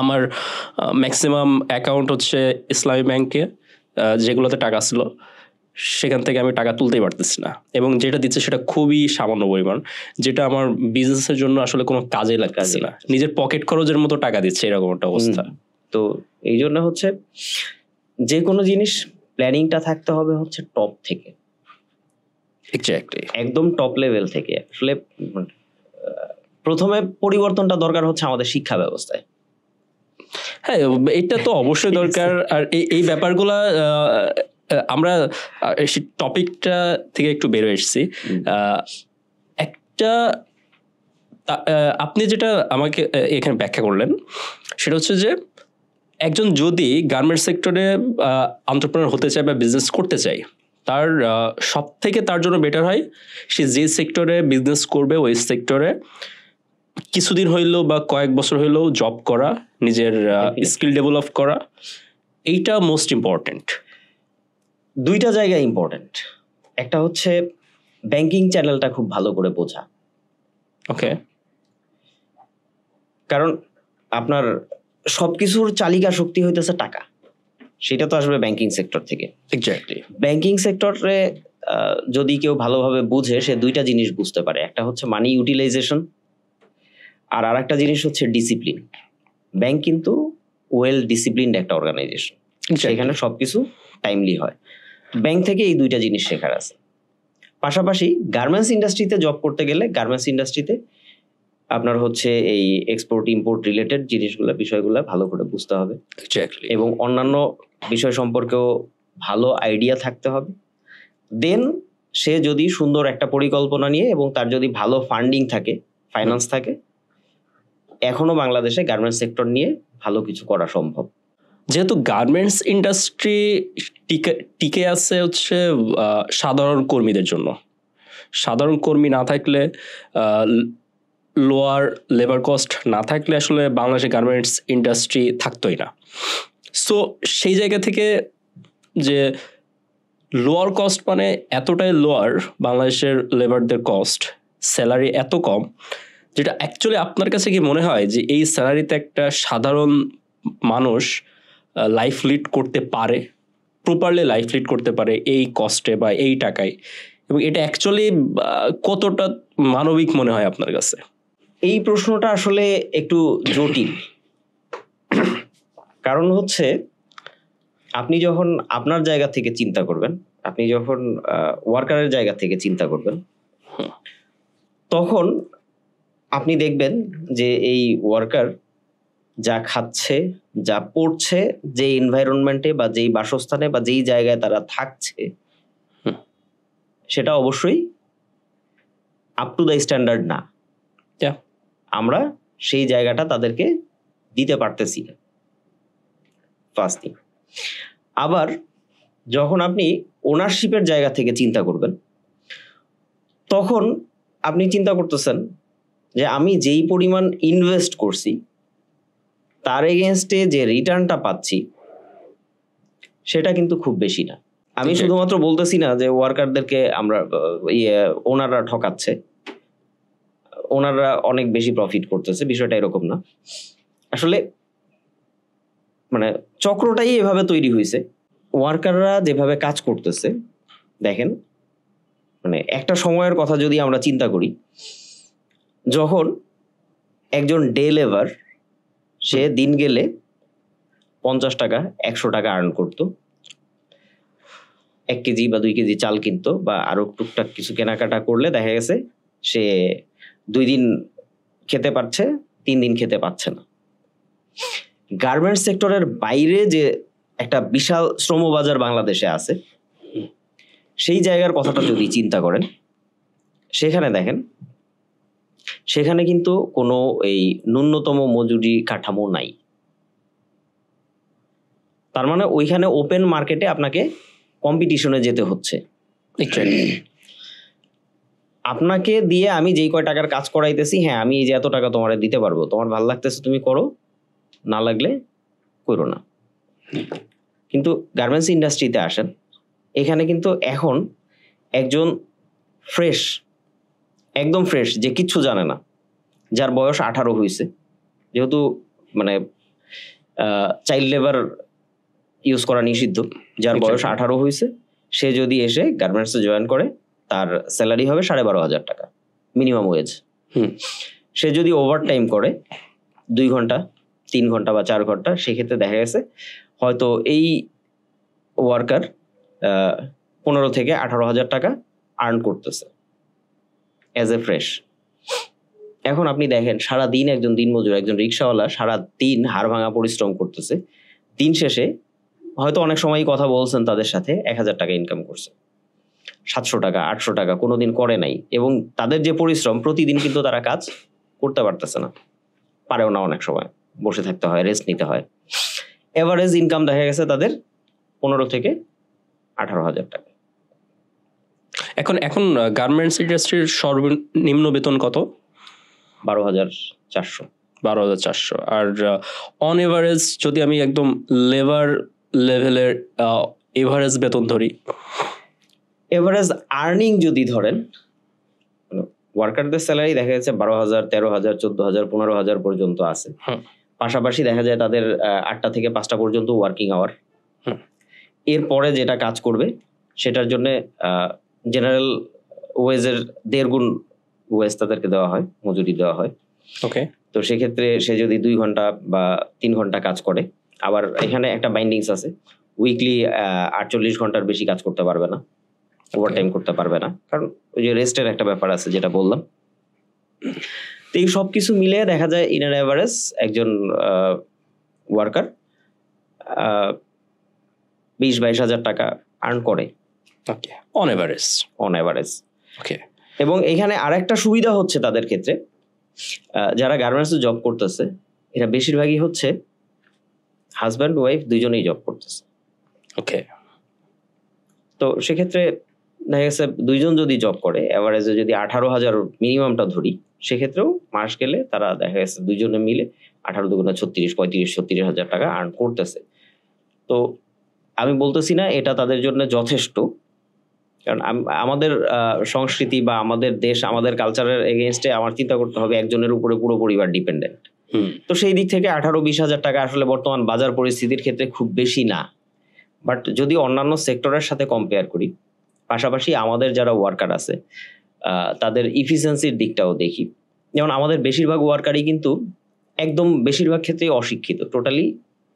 আমার ম্যাক্সিমাম অ্যাকাউন্ট হচ্ছে ইসলামী ব্যাংকে, যেগুলোতে টাকা ছিল সেখান থেকে আমি টাকা তুলতেই পারতেছি না, এবং যেটা দিচ্ছে সেটা খুবই সামান্য পরিমাণ, যেটা আমার বিজনেসের জন্য আসলে কোনো কাজে লাগতেছে না, নিজের পকেট খরচের মতো টাকা দিচ্ছে, এরকম একটা অবস্থা। তো এই জন্য হচ্ছে যে কোনো জিনিস প্ল্যানিংটা থাকতে হবে হচ্ছে টপ থেকে, একদম টপ লেভেল থেকে। আসলে প্রথমে পরিবর্তনটা দরকার হচ্ছে আমাদের শিক্ষা ব্যবস্থায়। হ্যাঁ, এটা তো অবশ্যই দরকার। আর এই ব্যাপারগুলা আমরা টপিকটা থেকে একটু বেরোয় এসেছি। একটা আপনি যেটা আমাকে এখানে ব্যাখ্যা করলেন সেটা হচ্ছে যে একজন যদি গার্মেন্টস সেক্টরে এন্টারপ্রেনার হতে চায় বা বিজনেস করতে চায়, তার সব থেকে তার জন্য বেটার হয় সে যে সেক্টরে বিজনেস করবে ওই সেক্টরে কিছুদিন হইলেও বা কয়েক বছর হইলেও জব করা, নিজের স্কিল ডেভেলপ করা, এইটা মোস্ট ইম্পর্টেন্ট। দুইটা জায়গায় ইম্পর্টেন্ট। একটা হচ্ছে ব্যাংকিং চ্যানেলটা খুব ভালো করে বোঝা। ওকে, কারণ আপনার সবকিছুর চালিকা শক্তি হইতেছে টাকা, সেটা তো আসবে ব্যাংকিং সেক্টর থেকে। এক্স্যাক্টলি। ব্যাংকিং সেক্টরে যদি কেউ ভালোভাবে বুঝে সে দুইটা জিনিস বুঝতে পারে, একটা হচ্ছে মানি ইউটিলাইজেশন আর আরেকটা জিনিস হচ্ছে ডিসিপ্লিন। ব্যাংক কিন্তু ওয়েল ডিসিপ্লিনড একটা অর্গানাইজেশন, সেখানে সবকিছু টাইমলি হয়। ব্যাংক থেকে এই দুইটা জিনিস শেখার আছে। পাশাপাশি গার্মেন্টস ইন্ডাস্ট্রিতে জব করতে গেলে গার্মেন্টস ইন্ডাস্ট্রিতে আপনার হচ্ছে এই এক্সপোর্ট ইম্পোর্ট রিলেটেড বিষয়গুলো ভালো করে বুঝতে হবে এবং অন্যান্য বিষয় সম্পর্কেও ভালো আইডিয়া থাকতে হবে। দেন সে যদি সুন্দর একটা পরিকল্পনা নিয়ে এবং তার যদি ভালো ফান্ডিং থাকে, ফাইন্যান্স থাকে, এখনো বাংলাদেশে গার্মেন্টস সেক্টর নিয়ে ভালো কিছু করা সম্ভব। যেহেতু গার্মেন্টস ইন্ডাস্ট্রি টিকে আছে হচ্ছে সাধারণ কর্মীদের জন্য, সাধারণ কর্মী না থাকলে, লোয়ার লেবার কস্ট না থাকলে আসলে বাংলাদেশে গার্মেন্টস ইন্ডাস্ট্রি থাকতোই না। সো সেই জায়গা থেকে যে লোয়ার কস্ট মানে এতটাই লোয়ার, বাংলাদেশের লেবারদের কস্ট, স্যালারি এত কম, যেটা অ্যাকচুয়ালি আপনার কাছে কি মনে হয় যে এই স্যালারিতে একটা সাধারণ মানুষ লাইফ লিড করতে পারে, প্রপারলি লাইফ লিড করতে পারে এই কস্টে বা এই টাকায়, এবং এটা অ্যাকচুয়ালি কতটা মানবিক মনে হয় আপনার কাছে? এই প্রশ্নটা আসলে একটু জটিল। কারণ হচ্ছে আপনি যখন আপনার জায়গা থেকে চিন্তা করবেন, আপনি যখন ওয়ার্কারের জায়গা থেকে চিন্তা করবেন, তখন আপনি দেখবেন যে এই ওয়ার্কার যা খাচ্ছে, যা পড়ছে, যে এনভায়রনমেন্টে বা যেই বাসস্থানে বা যেই জায়গায় তারা থাকছে, সেটা অবশ্যই আপ টু দ্য স্ট্যান্ডার্ড না। আমরা সেই জায়গাটা তাদেরকে দিতে পারতেছি না, ফার্স্ট থিং। আবার যখন আপনি ওনারশিপের জায়গা থেকে চিন্তা করবেন, তখন আপনি চিন্তা করতেছেন যে আমি যেই পরিমাণ ইনভেস্ট করছি তার এগেনস্টে যে রিটার্নটা পাচ্ছি সেটা কিন্তু খুব বেশি না। আমি শুধুমাত্র বলতেছি না যে ওয়ার্কারদেরকে আমরা ওনাররা ঠকাচ্ছে, ওনাররা অনেক বেশি প্রফিট করতেছে, বিষয়টা এরকম না। আসলে মানে চক্রটাই এভাবে তৈরি হয়েছে। ওয়ার্কাররা যেভাবে কাজ করতেছে, দেখেন মানে একটা সময়ের কথা যদি আমরা চিন্তা করি, যখন একজন ডে লেবার সে দিন গেলে 50 টাকা 100 টাকা আর্ন করতো, 1 কেজি বা 2 কেজি চাল কিনতো, বা আরো টুকটাক কিছু কেনাকাটা করলে দেখা গেছে সে 2 দিন খেতে পারছে, 3 দিন খেতে পাচ্ছে না। গার্মেন্টস সেক্টরের বাইরে যে একটা বিশাল শ্রমবাজার বাংলাদেশে আছে, সেই জায়গার কথাটা যদি চিন্তা করেন, সেখানে দেখেন সেখানে কিন্তু কোনো এই ন্যূনতম মজুরি কাঠামো নাই। তার মানে ওইখানে ওপেন মার্কেটে আপনাকে কম্পিটিশনে যেতে হচ্ছে। আপনাকে দিয়ে আমি যেই কয় টাকার কাজ করাইতেছি, হ্যাঁ আমি এই যে এত টাকা তোমার দিতে পারবো, তোমার ভালো লাগতেছে তুমি করো, না লাগলে করো না। কিন্তু গার্মেন্টস ইন্ডাস্ট্রিতে আসেন, এখানে কিন্তু এখন একজন ফ্রেশ, একদম ফ্রেশ, যে কিচ্ছু জানে না, যার বয়স 18 হয়েছে, যেহেতু মানে চাইল্ড লেবার ইউজ করা নিষিদ্ধ, যার বয়স 18 হয়েছে, সে যদি এসে গার্মেন্টসে জয়েন করে, তার স্যালারি হবে 12,500 টাকা মিনিমাম ওয়েজ। সে যদি ওভারটাইম করে 2 ঘন্টা 3 ঘন্টা বা 4 ঘন্টা, সেক্ষেত্রে দেখা গেছে হয়তো এই ওয়ার্কার 15 থেকে 18,000 টাকা আর্ন করতেছে অ্যাজ এ ফ্রেশ। এখন আপনি দেখেন সারাদিন একজন দিনমজুর, একজন রিক্সাওয়ালা সারাদিন হাড় ভাঙা পরিশ্রম করতেছে, দিন শেষে হয়তো অনেক সময় কথা বলছেন তাদের সাথে, 1,000 টাকা ইনকাম করছে, 700 টাকা 800 টাকা কোনোদিন করে নাই। এবং তাদের যে পরিশ্রম, প্রতিদিন কিন্তু তারা কাজ করতে পারতেছে না, পারেও না, অনেক সময় বসে থাকতে হয়, রেস্ট নিতে হয়। এভারেজ ইনকাম দেখা গেছে তাদের 15 থেকে 18,000 টাকা। এখন গার্মেন্টস ইন্ডাস্ট্রির সর্বনিম্ন বেতন কত? 12,400। 12,400। আর অন এভারেজ যদি আমি একদম লেবার লেভেলের এভারেজ বেতন ধরি, এভারেজ আর্নিং যদি ধরেন, ওয়ার্কারদের স্যালারি দেখা যাচ্ছে 12,000, 13,000, 14,000, 15,000 পর্যন্ত আছে। পাশাপাশি দেখা যায় তাদের 8টা থেকে 5টা পর্যন্ত ওয়ার্কিং আওয়ার। এরপরে যেটা কাজ করবে সেটার জন্য জেনারেল ওয়েজের 1.5 গুণ ওয়েজ তাদেরকে দেওয়া হয়, মজুরি দেওয়া হয়। ওকে, তো সেক্ষেত্রে সে যদি 2 ঘন্টা বা 3 ঘন্টা কাজ করে, আবার এখানে একটা বাইন্ডিংস আছে, উইকলি 48 ঘন্টার বেশি কাজ করতে পারবে না, ওভারটাইম করতে পারবে না, কারণ ওই যে রেস্টের একটা ব্যাপার আছে যেটা বললাম। তো এই সব কিছু মিলে দেখা যায় ইন অ্যান এভারেজ একজন ওয়ার্কার 20-22 হাজার টাকা আর্ন করে ওকে, অন এভারেজ। ওকে। এবং এখানে আরেকটা সুবিধা হচ্ছে তাদের ক্ষেত্রে, যারা গার্মেন্টসে জব করতেছে এরা বেশিরভাগই হচ্ছে হাজব্যান্ড ওয়াইফ দুইজনেই জব করতেছে। ওকে, তো সেক্ষেত্রে দেখা গেছে দুইজন যদি জব করে, এভারেজে যদি 18,000 মিনিমামটা ধরি, সেক্ষেত্রেও মাস গেলে তারা দেখা গেছে দুইজনে মিলে 18 দুগুণে 36, 35-36 হাজার টাকা আর্ন করতেছে। তো আমি বলতেছি না এটা তাদের জন্য যথেষ্ট, কারণ আমাদের সংস্কৃতি বা আমাদের দেশ, আমাদের কালচারের এগেইনস্টে আমার চিন্তা করতে হবে একজনের উপরে পুরো পরিবার ডিপেন্ডেন্ট। তো সেই দিক থেকে 18-20 হাজার টাকা আসলে বর্তমান বাজার পরিস্থিতির ক্ষেত্রে খুব বেশি না। বাট যদি অন্যান্য সেক্টরের সাথে কম্পেয়ার করি, পাশাপাশি আমাদের যারা ওয়ার্কার আছে তাদের ইফিসিয়েন্সির দিকটাও দেখি, যেমন আমাদের বেশিরভাগ ওয়ার্কারই কিন্তু একদম বেশিরভাগ ক্ষেত্রে অশিক্ষিত, টোটালি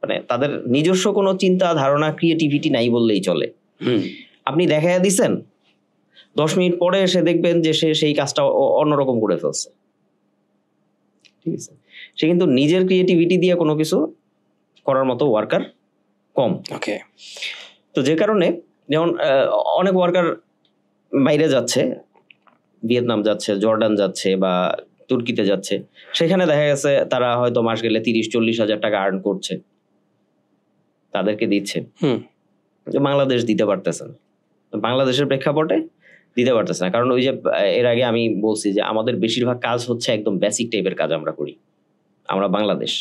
মানে তাদের নিজস্ব কোনো চিন্তা ধারণা ক্রিয়েটিভিটি নাই বললেই চলে। আপনি দেখাইয়া দিচ্ছেন, 10 মিনিট পরে এসে দেখবেন যে সে সেই কাজটা অন্যরকম করে ফেলছে, ঠিক আছে? সে কিন্তু নিজের ক্রিয়েটিভিটি দিয়ে কোনো কিছু করার মতো ওয়ার্কার কম। ওকে, তো যে কারণে যেমন অনেক ওয়ার্কার বাইরে যাচ্ছে, ভিয়েতনাম যাচ্ছে, জর্ডান যাচ্ছে বা তুর্কিতে যাচ্ছে, সেখানে দেখা গেছে তারা হয়তো মাস গেলে 30-40 হাজার টাকা আর্ন করছে, তাদেরকে দিচ্ছে। বাংলাদেশ দিতে পারতেছে না, বাংলাদেশের প্রেক্ষাপটে দিতে পারতেছে না, কারণ ওই যে এর আগে আমি বলছি যে আমাদের বেশিরভাগ কাজ হচ্ছে একদম বেসিক টাইপের কাজ আমরা করি, আমরা বাংলাদেশ।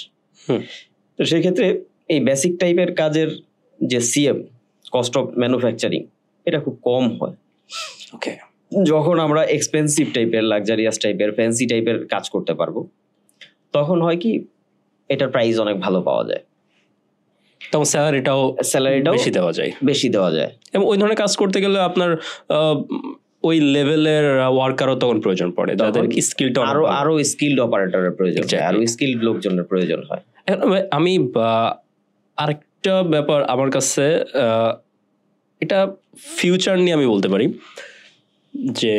তো সেই ক্ষেত্রে এই বেসিক টাইপের কাজের যে সিএম, কস্ট অফ ম্যানুফ্যাকচারিং, এটা খুব কম হয়। ওকে, যখন আমরা এক্সপেন্সিভ টাইপের, লাক্সারিয়াস টাইপের, ফ্যান্সি টাইপের কাজ করতে পারবো, তখন হয় কি এটার প্রাইস অনেক ভালো পাওয়া যায়, তখন স্যালারিটাও বেশি দেওয়া যায়। এবং ওই ধরনের কাজ করতে গেলে আপনার ওই লেভেলের ওয়ার্কারও তখন প্রয়োজন পড়ে, যাদের স্কিলটা আরো স্কিলড অপারেটরের প্রয়োজন হয়, আরো স্কিলড লোকজনের প্রয়োজন হয়। আমি আরেকটা ব্যাপার আমার কাছে, এটা ফিউচার নিয়ে আমি বলতে পারি যে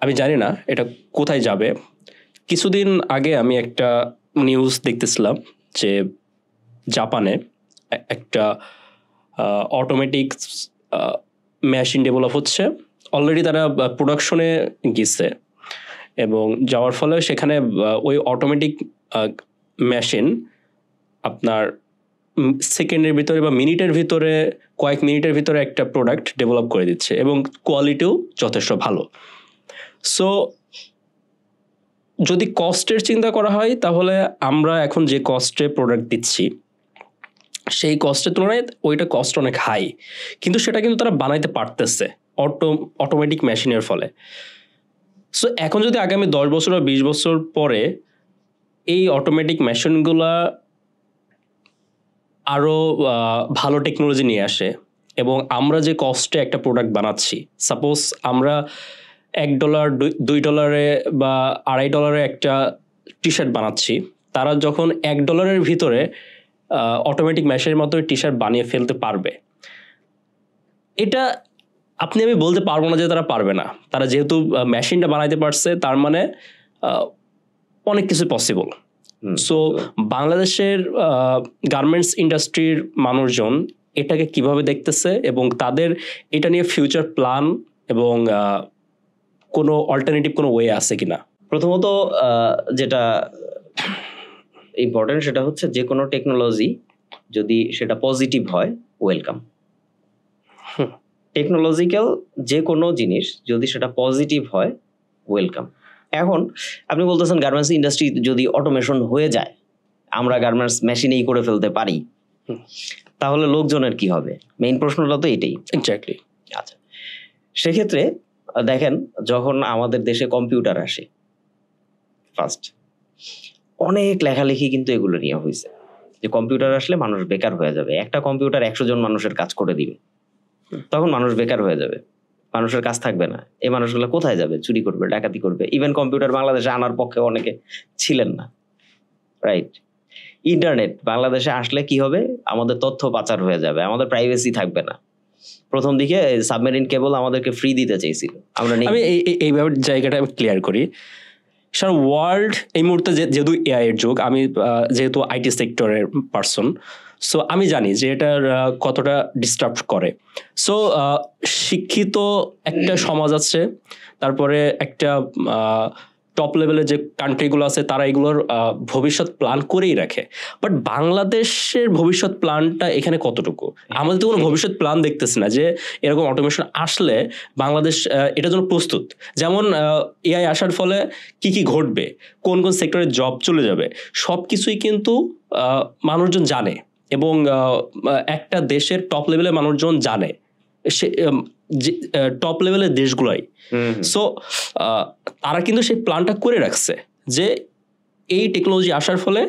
আমি জানি না এটা কোথায় যাবে। কিছুদিন আগে আমি একটা নিউজ দেখতেছিলাম যে জাপানে একটা অটোমেটিক মেশিন ডেভেলপ হচ্ছে, অলরেডি তারা প্রোডাকশনে গেছে, এবং যাওয়ার ফলে সেখানে ওই অটোমেটিক মেশিন আপনার সেকেন্ডের ভিতরে বা মিনিটের ভিতরে, কয়েক মিনিটের ভিতরে একটা প্রোডাক্ট ডেভেলপ করে দিচ্ছে, এবং কোয়ালিটিও যথেষ্ট ভালো। সো যদি কস্টের চিন্তা করা হয়, তাহলে আমরা এখন যে কস্টে প্রোডাক্ট দিচ্ছি সেই কস্টের তুলনায় ওইটা কস্ট অনেক হাই, কিন্তু সেটা কিন্তু তারা বানাইতে পারতেছে অটোমেটিক মেশিনের ফলে। সো এখন যদি আগামী 10 বছর বা 20 বছর পরে এই অটোমেটিক মেশিনগুলা আরও ভালো টেকনোলজি নিয়ে আসে, এবং আমরা যে কস্টে একটা প্রোডাক্ট বানাচ্ছি, সাপোজ আমরা $1, $2 বা $2.5 একটা টি শার্ট বানাচ্ছি, তারা যখন $1 ভিতরে অটোমেটিক মেশিনের মাধ্যমে টি শার্ট বানিয়ে ফেলতে পারবে, এটা আমি বলতে পারবো না যে তারা পারবে না। তারা যেহেতু মেশিনটা বানাইতে পারছে, তার মানে অনেক কিছু পসিবল। সো বাংলাদেশের গার্মেন্টস ইন্ডাস্ট্রির মানুষজন এটাকে কিভাবে দেখতেছে, এবং তাদের এটা নিয়ে ফিউচার প্ল্যান এবং কোনো অল্টারনেটিভ কোনো ওয়ে আছে কিনা? প্রথমত যেটা ইম্পর্টেন্ট সেটা হচ্ছে যে কোনো টেকনোলজি যদি সেটা পজিটিভ হয়, ওয়েলকাম। টেকনোলজিক্যাল যে কোনো জিনিস যদি সেটা পজিটিভ হয়, ওয়েলকাম। এখন আপনি বলতেছেন গার্মেন্টস ইন্ডাস্ট্রি যদি অটোমেশন হয়ে যায়, আমরা গার্মেন্টস মেশিনেই করে ফেলতে পারি, তাহলে লোকজনের কি হবে? মেইন প্রশ্নটা তো এটাই। এক্স্যাক্টলি। আচ্ছা, সেক্ষেত্রে দেখেন যখন আমাদের দেশে কম্পিউটার আসে ফার্স্ট, অনেক লেখালেখি কিন্তু এগুলো নিয়ে হয়েছে যে কম্পিউটার আসলে মানুষ বেকার হয়ে যাবে, একটা কম্পিউটার 100 জন মানুষের কাজ করে দিবে, তখন মানুষ বেকার হয়ে যাবে। মানুষের কাজ থাকবে না, এই মানুষগুলো কোথায় যাবে? চুরি করবে, ডাকাতি করবে। ইভেন কম্পিউটার বাংলাদেশে আনার পক্ষে অনেকে ছিলেন না, রাইট? ইন্টারনেট বাংলাদেশে আসলে কি হবে? আমাদের তথ্য পাচার হয়ে যাবে, আমাদের প্রাইভেসি থাকবে না। প্রথম দিকে সাবমেরিন কেবল আমাদেরকে ফ্রি দিতে চাইছিল, আমরা আমি এই জায়গাটা আমি ক্লিয়ার করি। সারা ওয়ার্ল্ড এই মুহূর্তে যেহেতু এআই এর যুগ, আমি যেহেতু আইটি সেক্টরের পার্সন, সো আমি জানি যে এটার কতটা ডিস্টার্ব করে। সো শিক্ষিত একটা সমাজ আছে, তারপরে একটা টপ লেভেলের যে কান্ট্রিগুলো আছে তারা এগুলোর ভবিষ্যৎ প্ল্যান করেই রাখে। বাট বাংলাদেশের ভবিষ্যৎ প্ল্যানটা এখানে কতটুকু? আমাদের তো কোনো ভবিষ্যৎ প্ল্যান দেখতেছি না যে এরকম অটোমেশন আসলে বাংলাদেশ এটার জন্য প্রস্তুত। যেমন এআই আসার ফলে কি কি ঘটবে, কোন কোন সেক্টরে জব চলে যাবে, সব কিছুই কিন্তু মানুষজন জানে, এবং একটা দেশের টপ লেভেলের মানুষজন জানে, সে টপ লেভেলের দেশগুলাই। সো তারা কিন্তু সেই প্ল্যানটা করে রাখছে যে এই টেকনোলজি আসার ফলে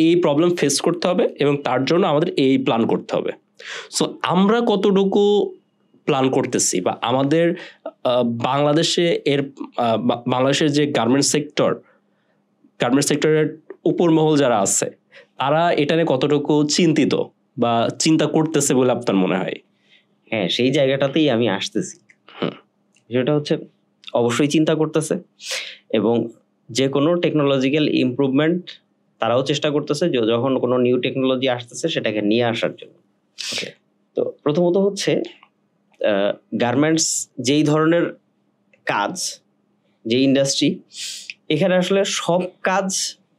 এই প্রবলেম ফেস করতে হবে এবং তার জন্য আমাদের এই প্ল্যান করতে হবে। সো আমরা কতটুকু প্ল্যান করতেছি, বা আমাদের বাংলাদেশের যে গার্মেন্টস সেক্টরের উপর মহল যারা আছে তারা এটা নিয়ে কতটুকু চিন্তিত বা চিন্তা করতেছে বলে আপনার মনে হয়? হ্যাঁ, সেই জায়গাটাতেই আমি আসতেছি। সেটা হচ্ছে অবশ্যই চিন্তা করতেছে, এবং যে কোনো টেকনোলজিক্যাল ইমপ্রুভমেন্ট তারাও চেষ্টা করতেছে যে যখন কোনো নিউ টেকনোলজি আসতেছে সেটাকে নিয়ে আসার জন্য। তো প্রথমত হচ্ছে গার্মেন্টস যেই ধরনের কাজ, যে ইন্ডাস্ট্রি, এখানে আসলে সব কাজ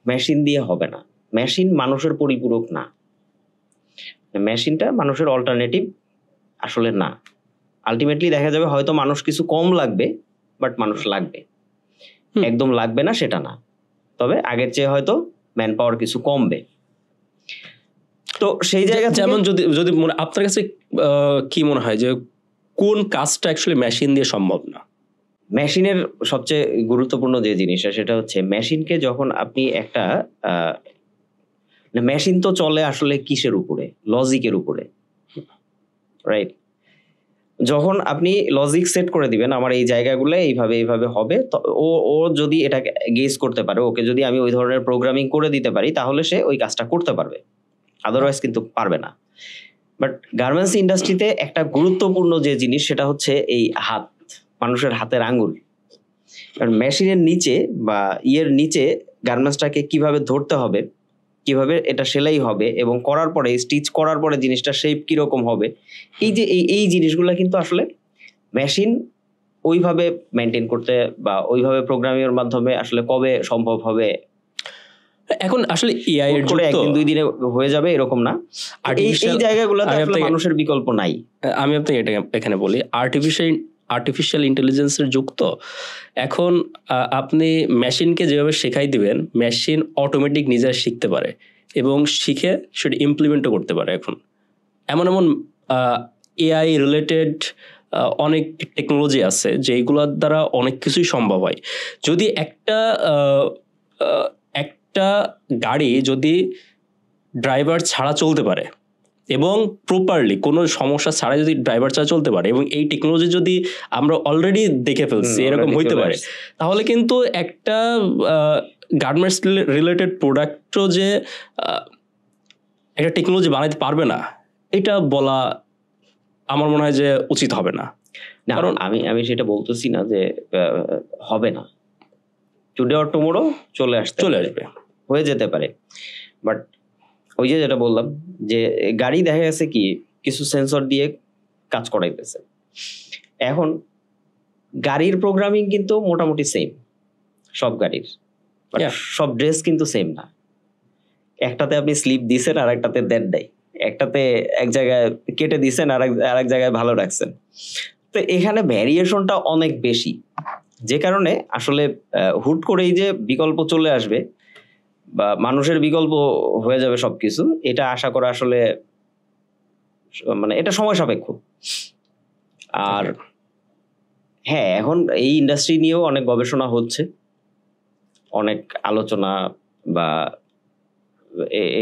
মেশিন দিয়ে হবে না। মেশিন মানুষের পরিপূরক না, মেশিনটা মানুষের অল্টারনেটিভ আসলে না। আলটিমেটলি দেখা যাবে হয়তো মানুষ কিছু কম লাগবে, বাট মানুষ লাগবে, একদম লাগবে না সেটা না, তবে আগের চেয়ে হয়তো ম্যান পাওয়ার কিছু কমবে। তো সেই জায়গা যেমন যদি আপনার কাছে কি মনে হয় যে কোন কাজটা অ্যাকচুয়ালি মেশিন দিয়ে সম্ভব না? মেশিনের সবচেয়ে গুরুত্বপূর্ণ যে জিনিসটা সেটা হচ্ছে মেশিনকে যখন আপনি একটা মেশিন তো চলে আসলে কিসের উপরে? লজিকের উপরে, রাইট? যখন আপনি লজিক সেট করে দিবেন আমার এই জায়গাগুলো এইভাবে এইভাবে হবে, ও যদি এটা গেস করতে পারে, ওকে যদি আমি ওই ধরনের প্রোগ্রামিং করে দিতে পারি তাহলে সে ওই কাজটা করতে পারবে, আদারওয়াইজ কিন্তু পারবে না। বাট গার্মেন্টস ইন্ডাস্ট্রিতে একটা গুরুত্বপূর্ণ যে জিনিস সেটা হচ্ছে এই হাত, মানুষের হাতের আঙ্গুল। কারণ মেশিনের নিচে বা নিচে গার্মেন্টসটাকে কিভাবে ধরতে হবে, কিভাবে এটা সেলাই হবে, এবং করার পরে স্টিচ করার পরে জিনিসটা শেপ কিরকম হবে, এই জিনিসগুলো কিন্তু আসলে মেশিন ওইভাবে মেনটেন করতে বা ওইভাবে প্রোগ্রামিং এর মাধ্যমে আসলে কবে সম্ভব হবে। এখন আসলে এআই এর যুগ, একদিন দুই দিনে হয়ে যাবে এরকম না। এই জায়গাগুলোতে আসলে মানুষের বিকল্প নাই। আমি আপনাকে এটা এখানে বলি, আর্টিফিশিয়াল ইন্টেলিজেন্সের যুগ। তো এখন আপনি মেশিনকে যেভাবে শেখাই দিবেন, মেশিন অটোমেটিক নিজে শিখতে পারে এবং শিখে সেটা ইমপ্লিমেন্টও করতে পারে। এখন এমন এআই রিলেটেড অনেক টেকনোলজি আছে যেগুলোর দ্বারা অনেক কিছুই সম্ভব হয়। যদি একটা গাড়ি যদি ড্রাইভার ছাড়া চলতে পারে এবং প্রপারলি কোনো সমস্যা ছাড়া যদি ড্রাইভার ছাড়া চলতে পারে, এবং এই টেকনোলজি যদি আমরা অলরেডি দেখে ফেলছি এরকম হইতে পারে, তাহলে কিন্তু একটা গার্মেন্টস রিলেটেড প্রোডাক্টও যে একটা টেকনোলজি বানাইতে পারবে না, এটা বলা আমার মনে হয় যে উচিত হবে না। কারণ আমি সেটা বলতেছি না যে হবে না, টুডে অর টুমরো চলে আসবে, হয়ে যেতে পারে। বাট ওই যে যেটা বললাম যে গাড়ি দেখা গেছে কি কিছু সেন্সর দিয়ে কাজ করাইতেছে। এখন গাড়ির প্রোগ্রামিং কিন্তু মোটামুটি সেম সব গাড়ির, সব ড্রেস কিন্তু সেম না। একটাতে আপনি স্লিপ দিছেন আর একটাতে দেন নাই, একটাতে এক জায়গায় কেটে দিছেন আর এক জায়গায় ভালো রাখছেন। তো এখানে ভ্যারিয়েশনটা অনেক বেশি, যে কারণে আসলে হুট করেই যে বিকল্প চলে আসবে বা মানুষের বিকল্প হয়ে যাবে সবকিছু, এটা আশা করা আসলে মানে এটা সময় সাপেক্ষ। আর হ্যাঁ, এখন এই ইন্ডাস্ট্রি নিয়েও অনেক গবেষণা হচ্ছে, অনেক আলোচনা বা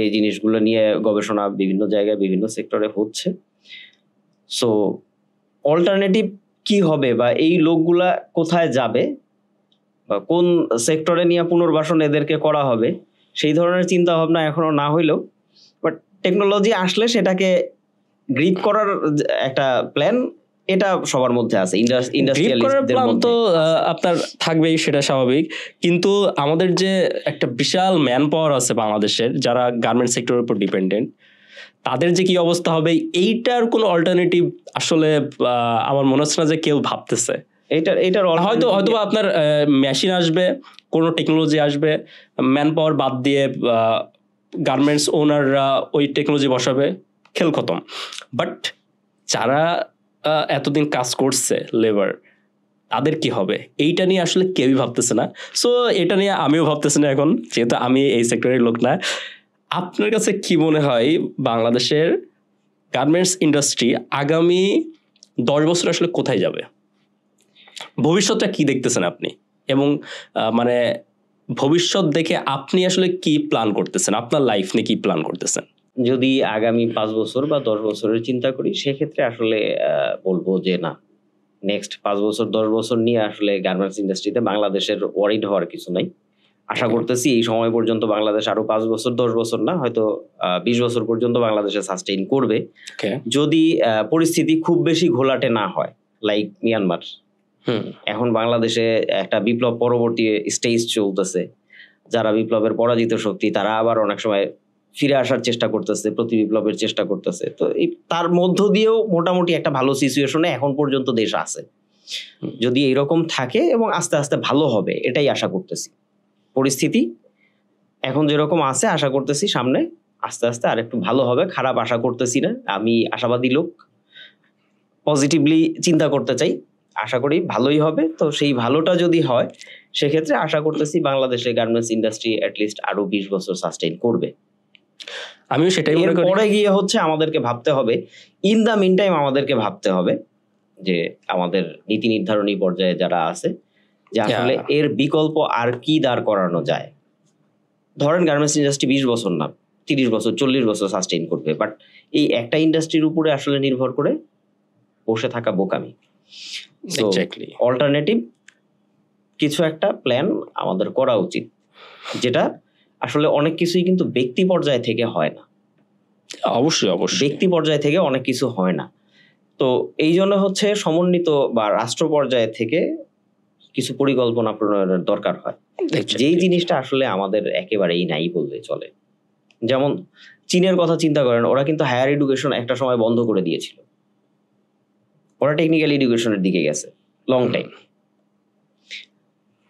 এই জিনিসগুলো নিয়ে গবেষণা বিভিন্ন জায়গায় বিভিন্ন সেক্টরে হচ্ছে। সো অল্টারনেটিভ কি হবে বা এই লোকগুলা কোথায় যাবে বা কোন সেক্টরে নিয়ে পুনর্বাসন এদেরকে করা হবে, সেই ধরনের চিন্তা ভাবনা এখনো না হইলেও বাট টেকনোলজি আসলে সেটাকে গ্রিপ করার একটা প্ল্যান এটা সবার মধ্যে আছে, ইন্ডাস্ট্রিয়ালিস্টদের মধ্যে তো আপনার থাকবেই, সেটা স্বাভাবিক। কিন্তু আমাদের যে একটা বিশাল ম্যান পাওয়ার আছে বাংলাদেশের, যারা গার্মেন্টস সেক্টরের উপর ডিপেন্ডেন্ট, তাদের যে কি অবস্থা হবে এইটার কোনো অল্টারনেটিভ আসলে আমার মনে হচ্ছে না যে কেউ ভাবতেছে। এইটার হয়তো আপনার মেশিন আসবে, কোনো টেকনোলজি আসবে, ম্যান পাওয়ার বাদ দিয়ে গার্মেন্টস ওনাররা ওই টেকনোলজি বসাবে, খেল খতম। বাট যারা এতদিন কাজ করছে লেবার, তাদের কি হবে এইটা নিয়ে আসলে কেউই ভাবতেছে না। সো এটা নিয়ে আমিও ভাবতেছি না এখন, যেহেতু আমি এই সেক্টরের লোক না। আপনার কাছে কি মনে হয় বাংলাদেশের গার্মেন্টস ইন্ডাস্ট্রি আগামী 10 বছর আসলে কোথায় যাবে? ভবিষ্যৎটা কি দেখতেছেন আপনি? এবং মানে ভবিষ্যৎ দেখে আপনি আসলে কি প্ল্যান করতেছেন, আপনার লাইফ নিয়ে কি প্ল্যান করতেছেন? যদি আগামী 5 বছর বা 10 বছরের চিন্তা করি, সেক্ষেত্রে আসলে বলবো যে না, নেক্সট 5 বছর 10 বছর নিয়ে আসলে গার্মেন্টস ইন্ডাস্ট্রিতে বাংলাদেশের ওয়ারিড হওয়ার কিছু নাই। আশা করতেছি এই সময় পর্যন্ত বাংলাদেশ আরো 5 বছর 10 বছর না, হয়তো 20 বছর পর্যন্ত বাংলাদেশে সাস্টেইন করবে, যদি পরিস্থিতি খুব বেশি ঘোলাটে না হয়। লাইক মিয়ানমার, এখন বাংলাদেশে একটা বিপ্লব পরবর্তী স্টেজ চলতেছে, যারা বিপ্লবের পরাজিত শক্তি তারা আবার অনেক সময় ফিরে আসার চেষ্টা করতেছে, প্রতি বিপ্লবের চেষ্টা করতেছে। তো এই তার মধ্য দিয়েও মোটামুটি একটা ভালো সিচুয়েশনে এখন পর্যন্ত দেশ আছে। যদি এরকম থাকে এবং আস্তে আস্তে ভালো হবে এটাই আশা করতেছি। পরিস্থিতি এখন যেরকম আছে আশা করতেছি সামনে আস্তে আস্তে আর একটু ভালো হবে, খারাপ আশা করতেছি না। আমি আশাবাদী লোক, পজিটিভলি চিন্তা করতে চাই, আশা করি ভালোই হবে। তো সেই ভালোটা যদি হয় সেক্ষেত্রে আশা করতেছি বাংলাদেশে গার্মেন্টস ইন্ডাস্ট্রি অ্যাটলিস্ট আরো 20 বছর সাস্টেইন করবে। আমিও সেটাই মনে করি। পরে গিয়ে হচ্ছে আমাদেরকে ভাবতে হবে, ইন দ্য মিন টাইম আমাদেরকে ভাবতে হবে যে আমাদের নীতি নির্ধারণী পর্যায়ে যারা আছে যে আসলে এর বিকল্প আর কি দাঁড় করানো যায়। ধরেন গার্মেন্টস ইন্ডাস্ট্রি 20 বছর না 30 বছর 40 বছর সাস্টেইন করবে, বাট এই একটা ইন্ডাস্ট্রির উপরে আসলে নির্ভর করে বসে থাকা বোকামি। অল্টারনেটিভ কিছু একটা প্ল্যান আমাদের করা উচিত, যেটা আসলে অনেক কিছুই কিন্তু ব্যক্তি পর্যায় থেকে হয় না। অবশ্যই ব্যক্তি পর্যায় থেকে অনেক কিছু হয় না। তো এই জন্য হচ্ছে সমন্বিত বা রাষ্ট্র পর্যায়ে থেকে কিছু পরিকল্পনা প্রণয়নের দরকার হয়, যেই জিনিসটা আসলে আমাদের একেবারেই নাই বললে চলে। যেমন চীনের কথা চিন্তা করেন, ওরা কিন্তু হায়ার এডুকেশন একটা সময় বন্ধ করে দিয়েছিল, ওরা টেকনিক্যাল এডুকেশনের দিকে গেছে লং টাইম।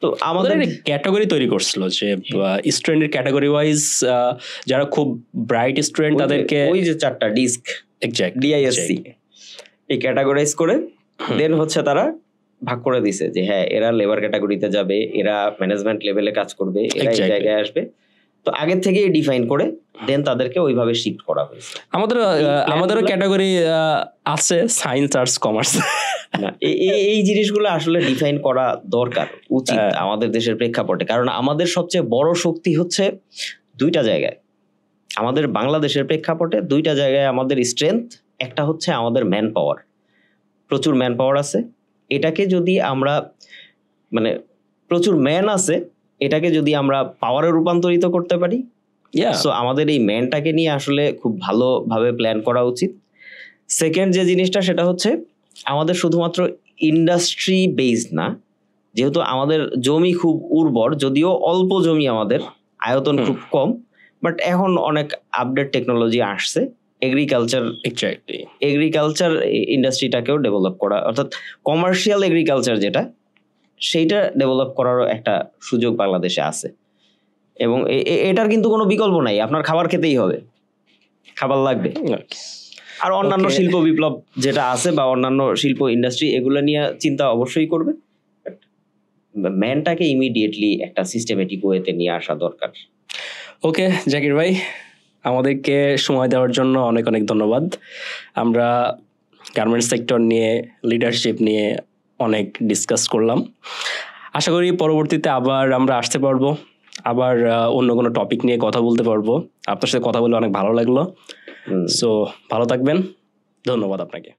তো আমাদের ক্যাটাগরি তৈরি করছিল যে স্টুডেন্টের ক্যাটাগরি ওয়াইজ যারা খুব ব্রাইট স্টুডেন্ট তাদেরকে ওই যে 4টা ডিস্ক ডিআইএসসি এই ক্যাটাগরাইজ করে দেন হচ্ছে তারা ভাগ করে দিছে যে হ্যাঁ এরা লেবার ক্যাটাগরিতে যাবে, এরা ম্যানেজমেন্ট লেভেলে কাজ করবে, এরা এই জায়গায় আসবে। তো আগের থেকে ডিফাইন করে দেন তাদেরকে ওইভাবে শিফট করা হয়েছে। আমাদেরও ক্যাটাগরি আছে, সায়েন্স আর্টস কমার্স। এই জিনিসগুলো আসলে ডিফাইন করা দরকার উচিত আমাদের দেশের প্রেক্ষাপটে, কারণ আমাদের সবচেয়ে বড় শক্তি হচ্ছে 2টা জায়গায়। আমাদের বাংলাদেশের প্রেক্ষাপটে 2টা জায়গায় আমাদের স্ট্রেংথ। একটা হচ্ছে আমাদের ম্যান পাওয়ার, প্রচুর ম্যান পাওয়ার আছে। এটাকে যদি আমরা মানে প্রচুর ম্যান আছে, এটাকে যদি আমরা পাওয়ারে রূপান্তরিত করতে পারি, সো আমাদের এই ম্যানটাকে নিয়ে আসলে খুব ভালোভাবে প্ল্যান করা উচিত। সেকেন্ড যে জিনিসটা সেটা হচ্ছে আমাদের শুধুমাত্র ইন্ডাস্ট্রি বেসড না, যেহেতু আমাদের জমি খুব উর্বর, যদিও অল্প জমি, আমাদের আয়তন খুব কম, বাট এখন অনেক আপডেট টেকনোলজি আসছে। এগ্রিকালচার ইন্ডাস্ট্রিটাকেও ডেভেলপ করা, অর্থাৎ কমার্শিয়াল এগ্রিকালচার যেটা, সেইটা ডেভেলপ করারও একটা সুযোগ বাংলাদেশে আছে। এবং এটার কিন্তু কোনো বিকল্প নাই, আপনার খাবার খেতেই হবে, খাবার লাগবে। আর অন্যান্য শিল্প বিপ্লব যেটা আছে বা অন্যান্য শিল্প ইন্ডাস্ট্রি, এগুলো নিয়ে চিন্তা অবশ্যই করবে। ম্যানটাকে ইমিডিয়েটলি একটা সিস্টেমেটিক ওয়েতে নিয়ে আসা দরকার। ওকে জাকির ভাই, আমাদেরকে সময় দেওয়ার জন্য অনেক অনেক ধন্যবাদ। আমরা গার্মেন্টস সেক্টর নিয়ে, লিডারশিপ নিয়ে অনেক ডিসকাস করলাম। আশা করি পরবর্তীতে আবার আমরা আসতে পারবো, আবার অন্য কোনো টপিক নিয়ে কথা বলতে পারবো। আপনার সাথে কথা বলে অনেক ভালো লাগলো। সো ভালো থাকবেন, ধন্যবাদ আপনাকে।